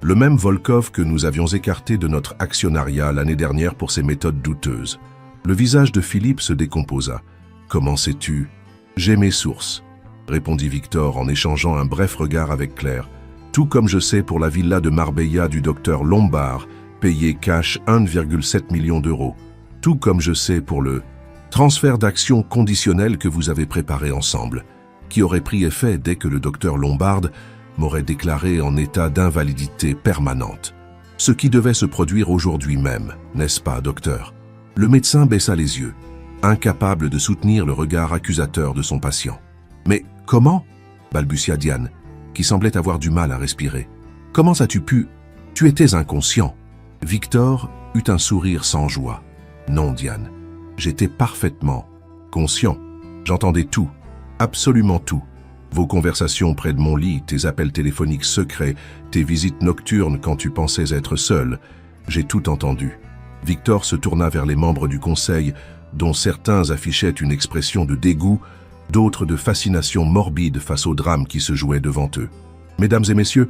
le même Volkov que nous avions écarté de notre actionnariat l'année dernière pour ses méthodes douteuses. » Le visage de Philippe se décomposa. « Comment sais-tu ?»« J'ai mes sources, » répondit Victor en échangeant un bref regard avec Claire. « Tout comme je sais pour la villa de Marbella du docteur Lombard, payée cash 1,7 million d'euros. Tout comme je sais pour le transfert d'actions conditionnel que vous avez préparé ensemble, qui aurait pris effet dès que le docteur Lombard m'aurait déclaré en état d'invalidité permanente. Ce qui devait se produire aujourd'hui même, n'est-ce pas, docteur ?» Le médecin baissa les yeux, incapable de soutenir le regard accusateur de son patient. « Mais comment ?» balbutia Diane, qui semblait avoir du mal à respirer. « Comment as-tu pu... Tu étais inconscient. » Victor eut un sourire sans joie. « Non, Diane. J'étais parfaitement conscient. J'entendais tout, absolument tout. Vos conversations près de mon lit, tes appels téléphoniques secrets, tes visites nocturnes quand tu pensais être seul. J'ai tout entendu. » Victor se tourna vers les membres du conseil, dont certains affichaient une expression de dégoût, d'autres de fascination morbide face au drame qui se jouait devant eux. « Mesdames et messieurs,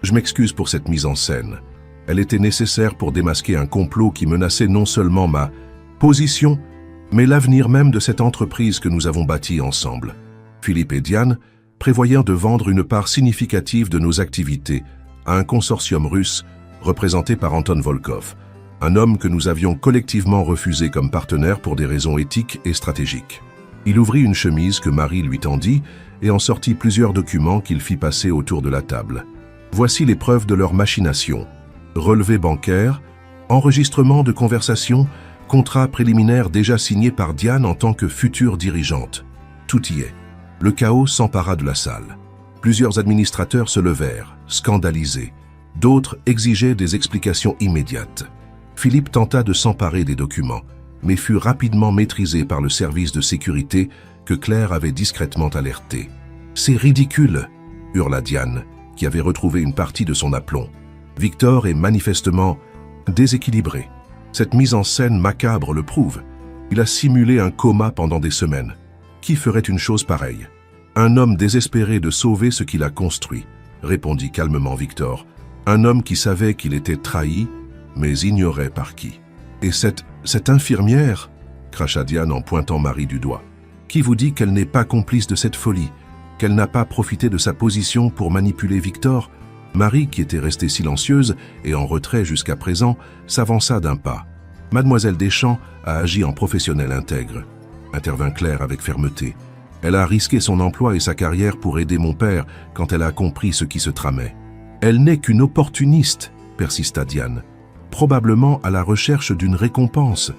je m'excuse pour cette mise en scène. Elle était nécessaire pour démasquer un complot qui menaçait non seulement ma position, mais l'avenir même de cette entreprise que nous avons bâtie ensemble. » Philippe et Diane prévoyèrent de vendre une part significative de nos activités à un consortium russe représenté par Anton Volkov, un homme que nous avions collectivement refusé comme partenaire pour des raisons éthiques et stratégiques. Il ouvrit une chemise que Marie lui tendit et en sortit plusieurs documents qu'il fit passer autour de la table. Voici les preuves de leur machination. Relevés bancaires, enregistrement de conversations, contrat préliminaire déjà signé par Diane en tant que future dirigeante. Tout y est. Le chaos s'empara de la salle. Plusieurs administrateurs se levèrent, scandalisés. D'autres exigeaient des explications immédiates. Philippe tenta de s'emparer des documents, mais fut rapidement maîtrisé par le service de sécurité que Claire avait discrètement alerté. « C'est ridicule !» hurla Diane, qui avait retrouvé une partie de son aplomb. Victor est manifestement déséquilibré. Cette mise en scène macabre le prouve. Il a simulé un coma pendant des semaines. Qui ferait une chose pareille? Un homme désespéré de sauver ce qu'il a construit, répondit calmement Victor. Un homme qui savait qu'il était trahi, mais ignorait par qui. Et cette infirmière, cracha Diane en pointant Marie du doigt. Qui vous dit qu'elle n'est pas complice de cette folie, qu'elle n'a pas profité de sa position pour manipuler Victor? Marie, qui était restée silencieuse et en retrait jusqu'à présent, s'avança d'un pas. Mademoiselle Deschamps a agi en professionnelle intègre, intervint Claire avec fermeté. Elle a risqué son emploi et sa carrière pour aider mon père quand elle a compris ce qui se tramait. Elle n'est qu'une opportuniste, persista Diane, probablement à la recherche d'une récompense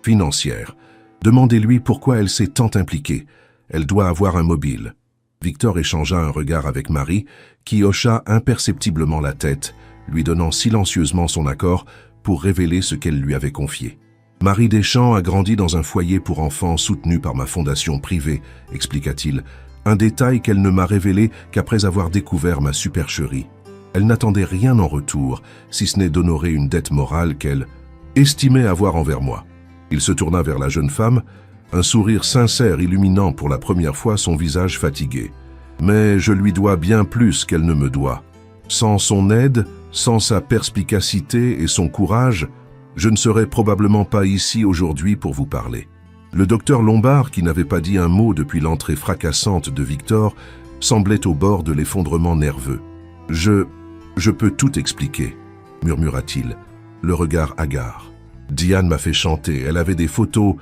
financière. Demandez-lui pourquoi elle s'est tant impliquée. Elle doit avoir un mobile. Victor échangea un regard avec Marie, qui hocha imperceptiblement la tête, lui donnant silencieusement son accord pour révéler ce qu'elle lui avait confié. Marie Deschamps a grandi dans un foyer pour enfants soutenu par ma fondation privée, expliqua-t-il, un détail qu'elle ne m'a révélé qu'après avoir découvert ma supercherie. Elle n'attendait rien en retour, si ce n'est d'honorer une dette morale qu'elle estimait avoir envers moi. Il se tourna vers la jeune femme, un sourire sincère illuminant pour la première fois son visage fatigué. Mais je lui dois bien plus qu'elle ne me doit. Sans son aide, sans sa perspicacité et son courage, je ne serais probablement pas ici aujourd'hui pour vous parler. Le docteur Lombard, qui n'avait pas dit un mot depuis l'entrée fracassante de Victor, semblait au bord de l'effondrement nerveux. « Je peux tout expliquer », murmura-t-il, le regard hagard. Diane m'a fait chanter, elle avait des photos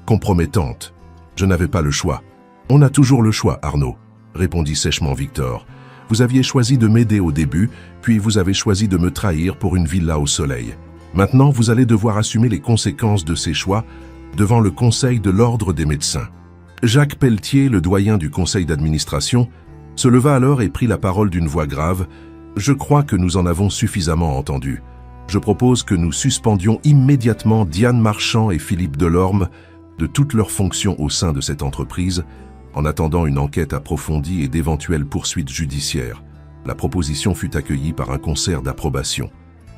compromettantes. Je n'avais pas le choix. On a toujours le choix, Arnaud, répondit sèchement Victor. Vous aviez choisi de m'aider au début, puis vous avez choisi de me trahir pour une villa au soleil. Maintenant, vous allez devoir assumer les conséquences de ces choix devant le Conseil de l'Ordre des médecins. Jacques Pelletier, le doyen du conseil d'administration, se leva alors et prit la parole d'une voix grave. « Je crois que nous en avons suffisamment entendu. Je propose que nous suspendions immédiatement Diane Marchand et Philippe Delorme de toutes leurs fonctions au sein de cette entreprise, en attendant une enquête approfondie et d'éventuelles poursuites judiciaires. » La proposition fut accueillie par un concert d'approbation.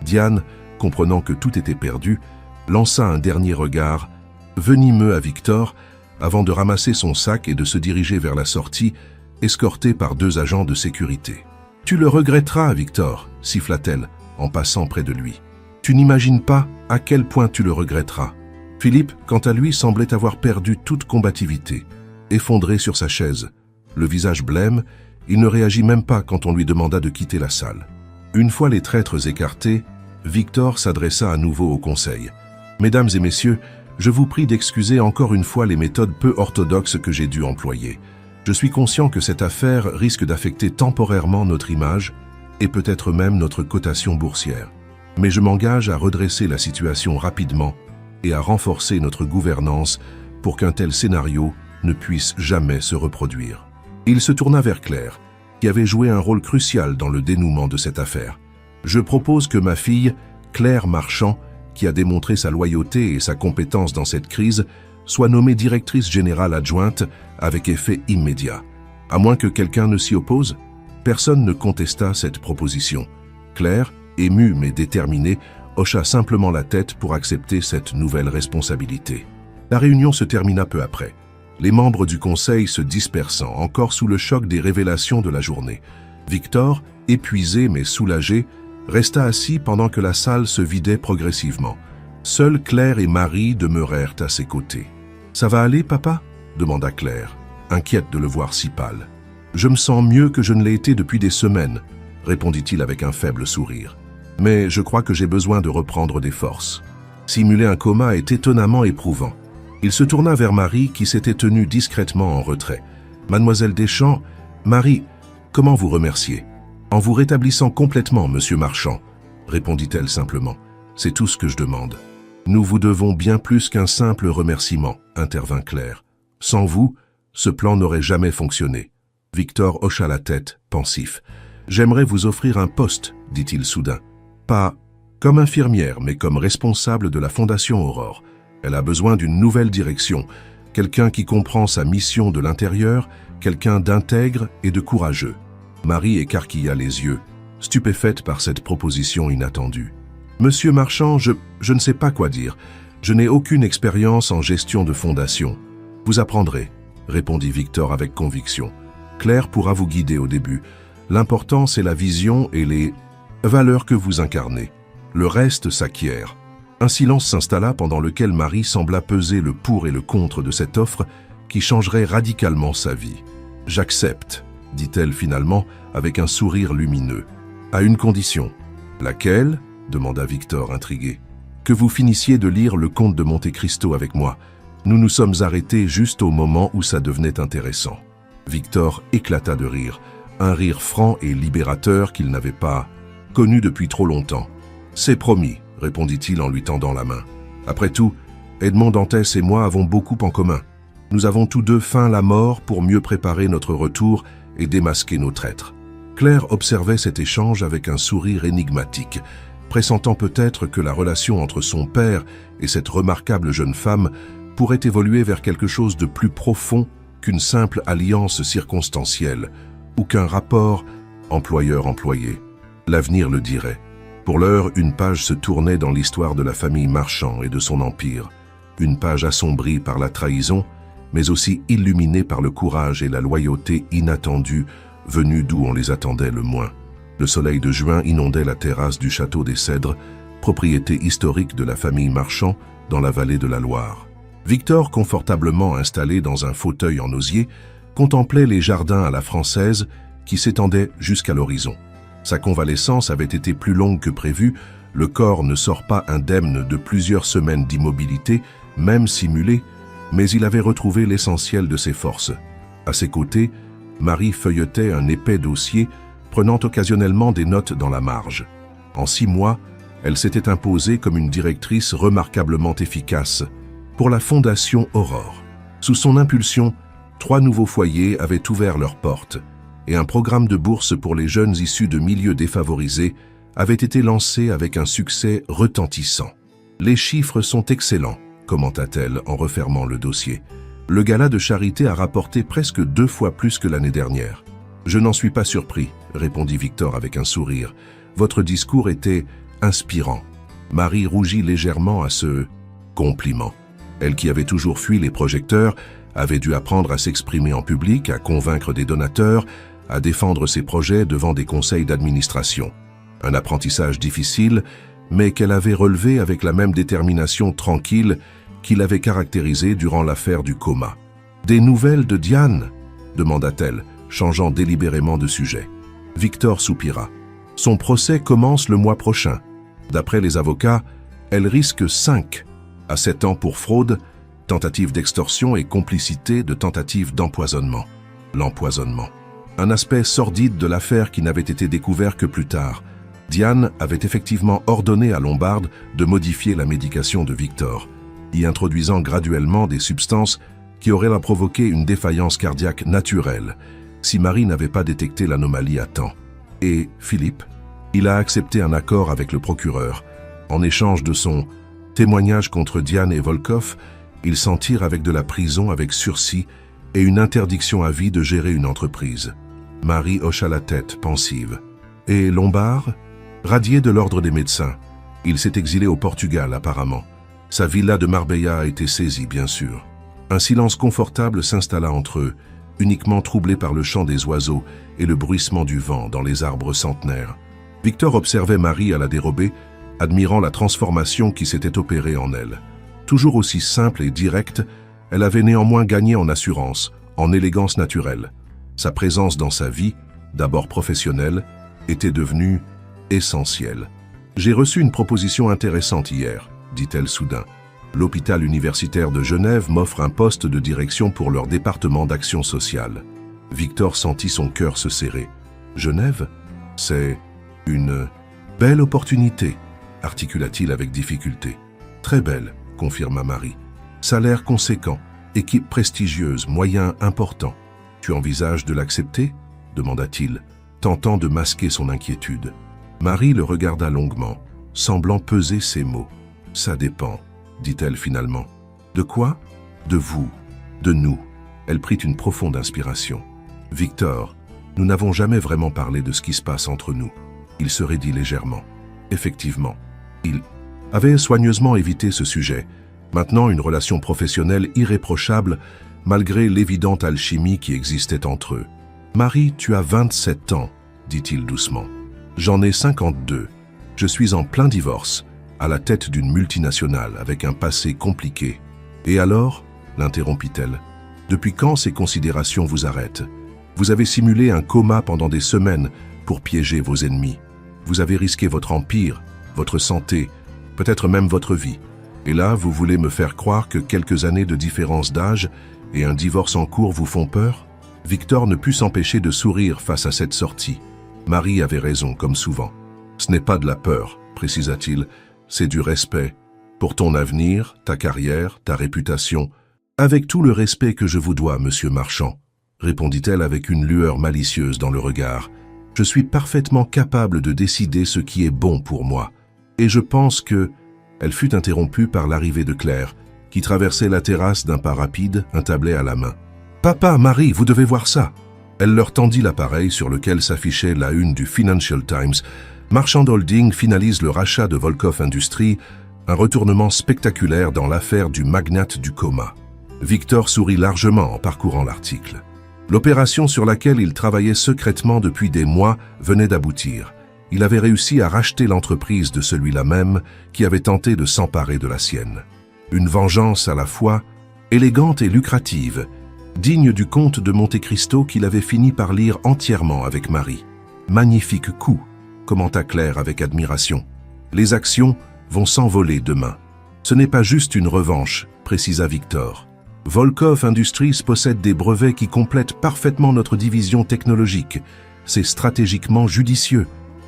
Diane, comprenant que tout était perdu, lança un dernier regard venimeux à Victor avant de ramasser son sac et de se diriger vers la sortie, escorté par 2 agents de sécurité. « Tu le regretteras, Victor, siffla-t-elle en passant près de lui. « Tu n'imagines pas à quel point tu le regretteras. » Philippe, quant à lui, semblait avoir perdu toute combativité. Effondré sur sa chaise, le visage blême, il ne réagit même pas quand on lui demanda de quitter la salle. Une fois les traîtres écartés, Victor s'adressa à nouveau au conseil. « Mesdames et messieurs, je vous prie d'excuser encore une fois les méthodes peu orthodoxes que j'ai dû employer. Je suis conscient que cette affaire risque d'affecter temporairement notre image et peut-être même notre cotation boursière. Mais je m'engage à redresser la situation rapidement et à renforcer notre gouvernance pour qu'un tel scénario ne puisse jamais se reproduire. » Il se tourna vers Claire, qui avait joué un rôle crucial dans le dénouement de cette affaire. « Je propose que ma fille, Claire Marchand, qui a démontré sa loyauté et sa compétence dans cette crise, soit nommée directrice générale adjointe avec effet immédiat. À moins que quelqu'un ne s'y oppose, personne ne contesta cette proposition. Claire, émue mais déterminée, hocha simplement la tête pour accepter cette nouvelle responsabilité. La réunion se termina peu après, les membres du conseil se dispersant, encore sous le choc des révélations de la journée. Victor, épuisé mais soulagé, resta assis pendant que la salle se vidait progressivement. Seuls Claire et Marie demeurèrent à ses côtés. « Ça va aller, papa ?» demanda Claire, inquiète de le voir si pâle. « Je me sens mieux que je ne l'ai été depuis des semaines, » répondit-il avec un faible sourire. « Mais je crois que j'ai besoin de reprendre des forces. Simuler un coma est étonnamment éprouvant. » Il se tourna vers Marie qui s'était tenue discrètement en retrait. « Mademoiselle Deschamps, Marie, comment vous remercier ?»« En vous rétablissant complètement, monsieur Marchand, » répondit-elle simplement. « C'est tout ce que je demande. »« Nous vous devons bien plus qu'un simple remerciement, » intervint Claire. « Sans vous, ce plan n'aurait jamais fonctionné. » Victor hocha la tête, pensif. « J'aimerais vous offrir un poste, » dit-il soudain. « Pas comme infirmière, mais comme responsable de la Fondation Aurore. Elle a besoin d'une nouvelle direction. quelqu'un qui comprend sa mission de l'intérieur, quelqu'un d'intègre et de courageux. Marie écarquilla les yeux, stupéfaite par cette proposition inattendue. « Monsieur Marchand, je ne sais pas quoi dire. Je n'ai aucune expérience en gestion de fondation. Vous apprendrez, » répondit Victor avec conviction. « Claire pourra vous guider au début. L'important, c'est la vision et les valeurs que vous incarnez. Le reste s'acquiert. » Un silence s'installa pendant lequel Marie sembla peser le pour et le contre de cette offre qui changerait radicalement sa vie. « J'accepte, » dit-elle finalement avec un sourire lumineux. « À une condition. »« Laquelle ?» demanda Victor intrigué. « Que vous finissiez de lire Le Comte de Monte Cristo avec moi. Nous nous sommes arrêtés juste au moment où ça devenait intéressant. » Victor éclata de rire, un rire franc et libérateur qu'il n'avait pas connu depuis trop longtemps. « C'est promis, » répondit-il en lui tendant la main. « Après tout, Edmond Dantès et moi avons beaucoup en commun. Nous avons tous deux feint la mort pour mieux préparer notre retour et démasquer nos traîtres. » Claire observait cet échange avec un sourire énigmatique, pressentant peut-être que la relation entre son père et cette remarquable jeune femme pourrait évoluer vers quelque chose de plus profond qu'une simple alliance circonstancielle ou qu'un rapport employeur-employé. L'avenir le dirait. Pour l'heure, une page se tournait dans l'histoire de la famille Marchand et de son empire. Une page assombrie par la trahison, mais aussi illuminée par le courage et la loyauté inattendue venus d'où on les attendait le moins. Le soleil de juin inondait la terrasse du château des Cèdres, propriété historique de la famille Marchand dans la vallée de la Loire. Victor, confortablement installé dans un fauteuil en osier, contemplait les jardins à la française qui s'étendaient jusqu'à l'horizon. Sa convalescence avait été plus longue que prévu, le corps ne sort pas indemne de plusieurs semaines d'immobilité, même simulée, mais il avait retrouvé l'essentiel de ses forces. À ses côtés, Marie feuilletait un épais dossier, prenant occasionnellement des notes dans la marge. En 6 mois, elle s'était imposée comme une directrice remarquablement efficace pour la Fondation Aurore. Sous son impulsion, 3 nouveaux foyers avaient ouvert leurs portes et un programme de bourse pour les jeunes issus de milieux défavorisés avait été lancé avec un succès retentissant. « Les chiffres sont excellents », commenta-t-elle en refermant le dossier. « Le gala de charité a rapporté presque 2 fois plus que l'année dernière. » « Je n'en suis pas surpris, » répondit Victor avec un sourire. « Votre discours était inspirant. » Marie rougit légèrement à ce compliment. Elle qui avait toujours fui les projecteurs avait dû apprendre à s'exprimer en public, à convaincre des donateurs, à défendre ses projets devant des conseils d'administration. Un apprentissage difficile, mais qu'elle avait relevé avec la même détermination tranquille qui l'avait caractérisée durant l'affaire du coma. « Des nouvelles de Diane ?» demanda-t-elle, changeant délibérément de sujet. Victor soupira. « Son procès commence le mois prochain. D'après les avocats, elle risque 5 à 7 ans pour fraude, tentative d'extorsion et complicité de tentative d'empoisonnement. » L'empoisonnement. Un aspect sordide de l'affaire qui n'avait été découvert que plus tard. Diane avait effectivement ordonné à Lombarde de modifier la médication de Victor, y introduisant graduellement des substances qui auraient la provoqué une défaillance cardiaque naturelle, si Marie n'avait pas détecté l'anomalie à temps. Et Philippe, il a accepté un accord avec le procureur. En échange de son témoignage contre Diane et Volkov, il s'en tire avec de la prison avec sursis et une interdiction à vie de gérer une entreprise. Marie hocha la tête, pensive. Et Lombard? Radié de l'ordre des médecins. Il s'est exilé au Portugal, apparemment. Sa villa de Marbella a été saisie, bien sûr. Un silence confortable s'installa entre eux, uniquement troublé par le chant des oiseaux et le bruissement du vent dans les arbres centenaires. Victor observait Marie à la dérobée, admirant la transformation qui s'était opérée en elle. Toujours aussi simple et directe, elle avait néanmoins gagné en assurance, en élégance naturelle. Sa présence dans sa vie, d'abord professionnelle, était devenue essentielle. « J'ai reçu une proposition intéressante hier, » dit-elle soudain. L'hôpital universitaire de Genève m'offre un poste de direction pour leur département d'action sociale. Victor sentit son cœur se serrer. Genève? C'est une belle opportunité, articula-t-il avec difficulté. Très belle, confirma Marie. Salaire conséquent, équipe prestigieuse, moyens importants. Tu envisages de l'accepter? Demanda-t-il, tentant de masquer son inquiétude. Marie le regarda longuement, semblant peser ses mots. Ça dépend, dit-elle finalement. De quoi? De vous. De nous. Elle prit une profonde inspiration. Victor, nous n'avons jamais vraiment parlé de ce qui se passe entre nous. Il se raidit légèrement. Effectivement, il avait soigneusement évité ce sujet. Maintenant, une relation professionnelle irréprochable, malgré l'évidente alchimie qui existait entre eux. Marie, tu as 27 ans, dit-il doucement. J'en ai 52. Je suis en plein divorce, à la tête d'une multinationale avec un passé compliqué. Et alors, l'interrompit-elle, depuis quand ces considérations vous arrêtent? Vous avez simulé un coma pendant des semaines pour piéger vos ennemis. Vous avez risqué votre empire, votre santé, peut-être même votre vie. Et là, vous voulez me faire croire que quelques années de différence d'âge et un divorce en cours vous font peur? Victor ne put s'empêcher de sourire face à cette sortie. Marie avait raison, comme souvent. Ce n'est pas de la peur, précisa-t-il, c'est du respect. Pour ton avenir, ta carrière, ta réputation. Avec tout le respect que je vous dois, monsieur Marchand, répondit-elle avec une lueur malicieuse dans le regard. Je suis parfaitement capable de décider ce qui est bon pour moi. Et je pense que... Elle fut interrompue par l'arrivée de Claire, qui traversait la terrasse d'un pas rapide, un tablet à la main. « Papa, Marie, vous devez voir ça !» Elle leur tendit l'appareil sur lequel s'affichait la une du Financial Times. Marchand Holding finalise le rachat de Volkov Industries, un retournement spectaculaire dans l'affaire du magnate du coma. Victor sourit largement en parcourant l'article. L'opération sur laquelle il travaillait secrètement depuis des mois venait d'aboutir. Il avait réussi à racheter l'entreprise de celui-là même qui avait tenté de s'emparer de la sienne. Une vengeance à la fois élégante et lucrative, digne du comte de Monte Cristo qu'il avait fini par lire entièrement avec Marie. Magnifique coup, commenta Claire avec admiration. Les actions vont s'envoler demain. Ce n'est pas juste une revanche, précisa Victor. Volkov Industries possède des brevets qui complètent parfaitement notre division technologique. C'est stratégiquement judicieux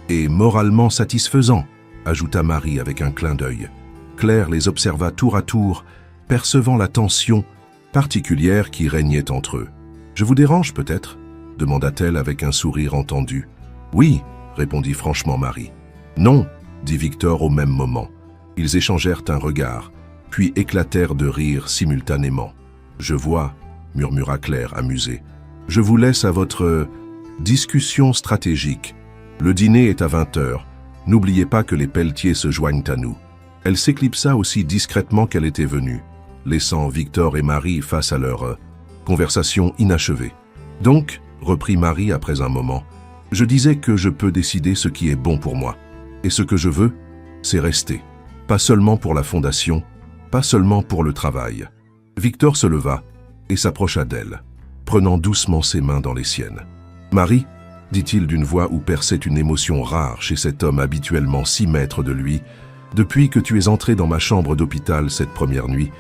et moralement satisfaisant, ajouta Marie avec un clin d'œil. Claire les observa tour à tour, percevant la tension particulière qui régnait entre eux. « Je vous dérange peut-être » demanda-t-elle avec un sourire entendu. « Oui » répondit franchement Marie. « Non » dit Victor au même moment. Ils échangèrent un regard, puis éclatèrent de rire simultanément. « Je vois » murmura Claire amusée. « Je vous laisse à votre discussion stratégique. Le dîner est à 20h. N'oubliez pas que les Pelletier se joignent à nous. » Elle s'éclipsa aussi discrètement qu'elle était venue, laissant Victor et Marie face à leur conversation inachevée. « Donc, reprit Marie après un moment, je disais que je peux décider ce qui est bon pour moi. Et ce que je veux, c'est rester. Pas seulement pour la fondation, pas seulement pour le travail. » Victor se leva et s'approcha d'elle, prenant doucement ses mains dans les siennes. « Marie, dit-il d'une voix où perçait une émotion rare chez cet homme habituellement si maître de lui, depuis que tu es entré dans ma chambre d'hôpital cette première nuit,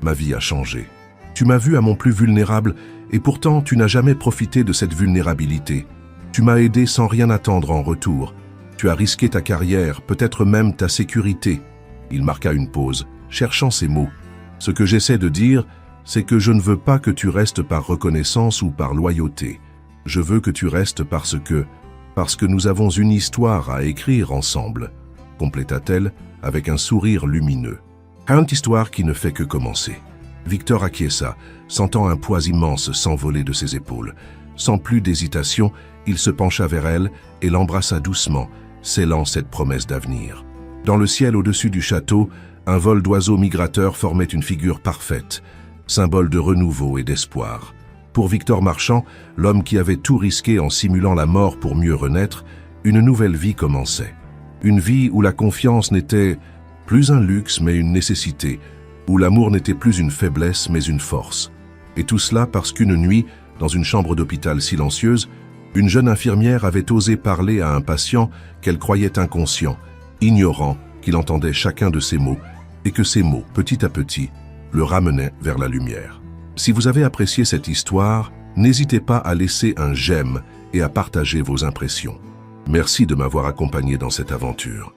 ma vie a changé. Tu m'as vu à mon plus vulnérable et pourtant tu n'as jamais profité de cette vulnérabilité. Tu m'as aidé sans rien attendre en retour. Tu as risqué ta carrière, peut-être même ta sécurité. » Il marqua une pause, cherchant ses mots. « Ce que j'essaie de dire, c'est que je ne veux pas que tu restes par reconnaissance ou par loyauté. Je veux que tu restes parce que nous avons une histoire à écrire ensemble, » compléta-t-elle avec un sourire lumineux. « Une histoire qui ne fait que commencer. » Victor acquiesça, sentant un poids immense s'envoler de ses épaules. Sans plus d'hésitation, il se pencha vers elle et l'embrassa doucement, scellant cette promesse d'avenir. Dans le ciel au-dessus du château, un vol d'oiseaux migrateurs formait une figure parfaite, symbole de renouveau et d'espoir. Pour Victor Marchand, l'homme qui avait tout risqué en simulant la mort pour mieux renaître, une nouvelle vie commençait. Une vie où la confiance n'était plus un luxe mais une nécessité, où l'amour n'était plus une faiblesse mais une force. Et tout cela parce qu'une nuit, dans une chambre d'hôpital silencieuse, une jeune infirmière avait osé parler à un patient qu'elle croyait inconscient, ignorant qu'il entendait chacun de ses mots et que ces mots, petit à petit, le ramenaient vers la lumière. Si vous avez apprécié cette histoire, n'hésitez pas à laisser un j'aime et à partager vos impressions. Merci de m'avoir accompagné dans cette aventure.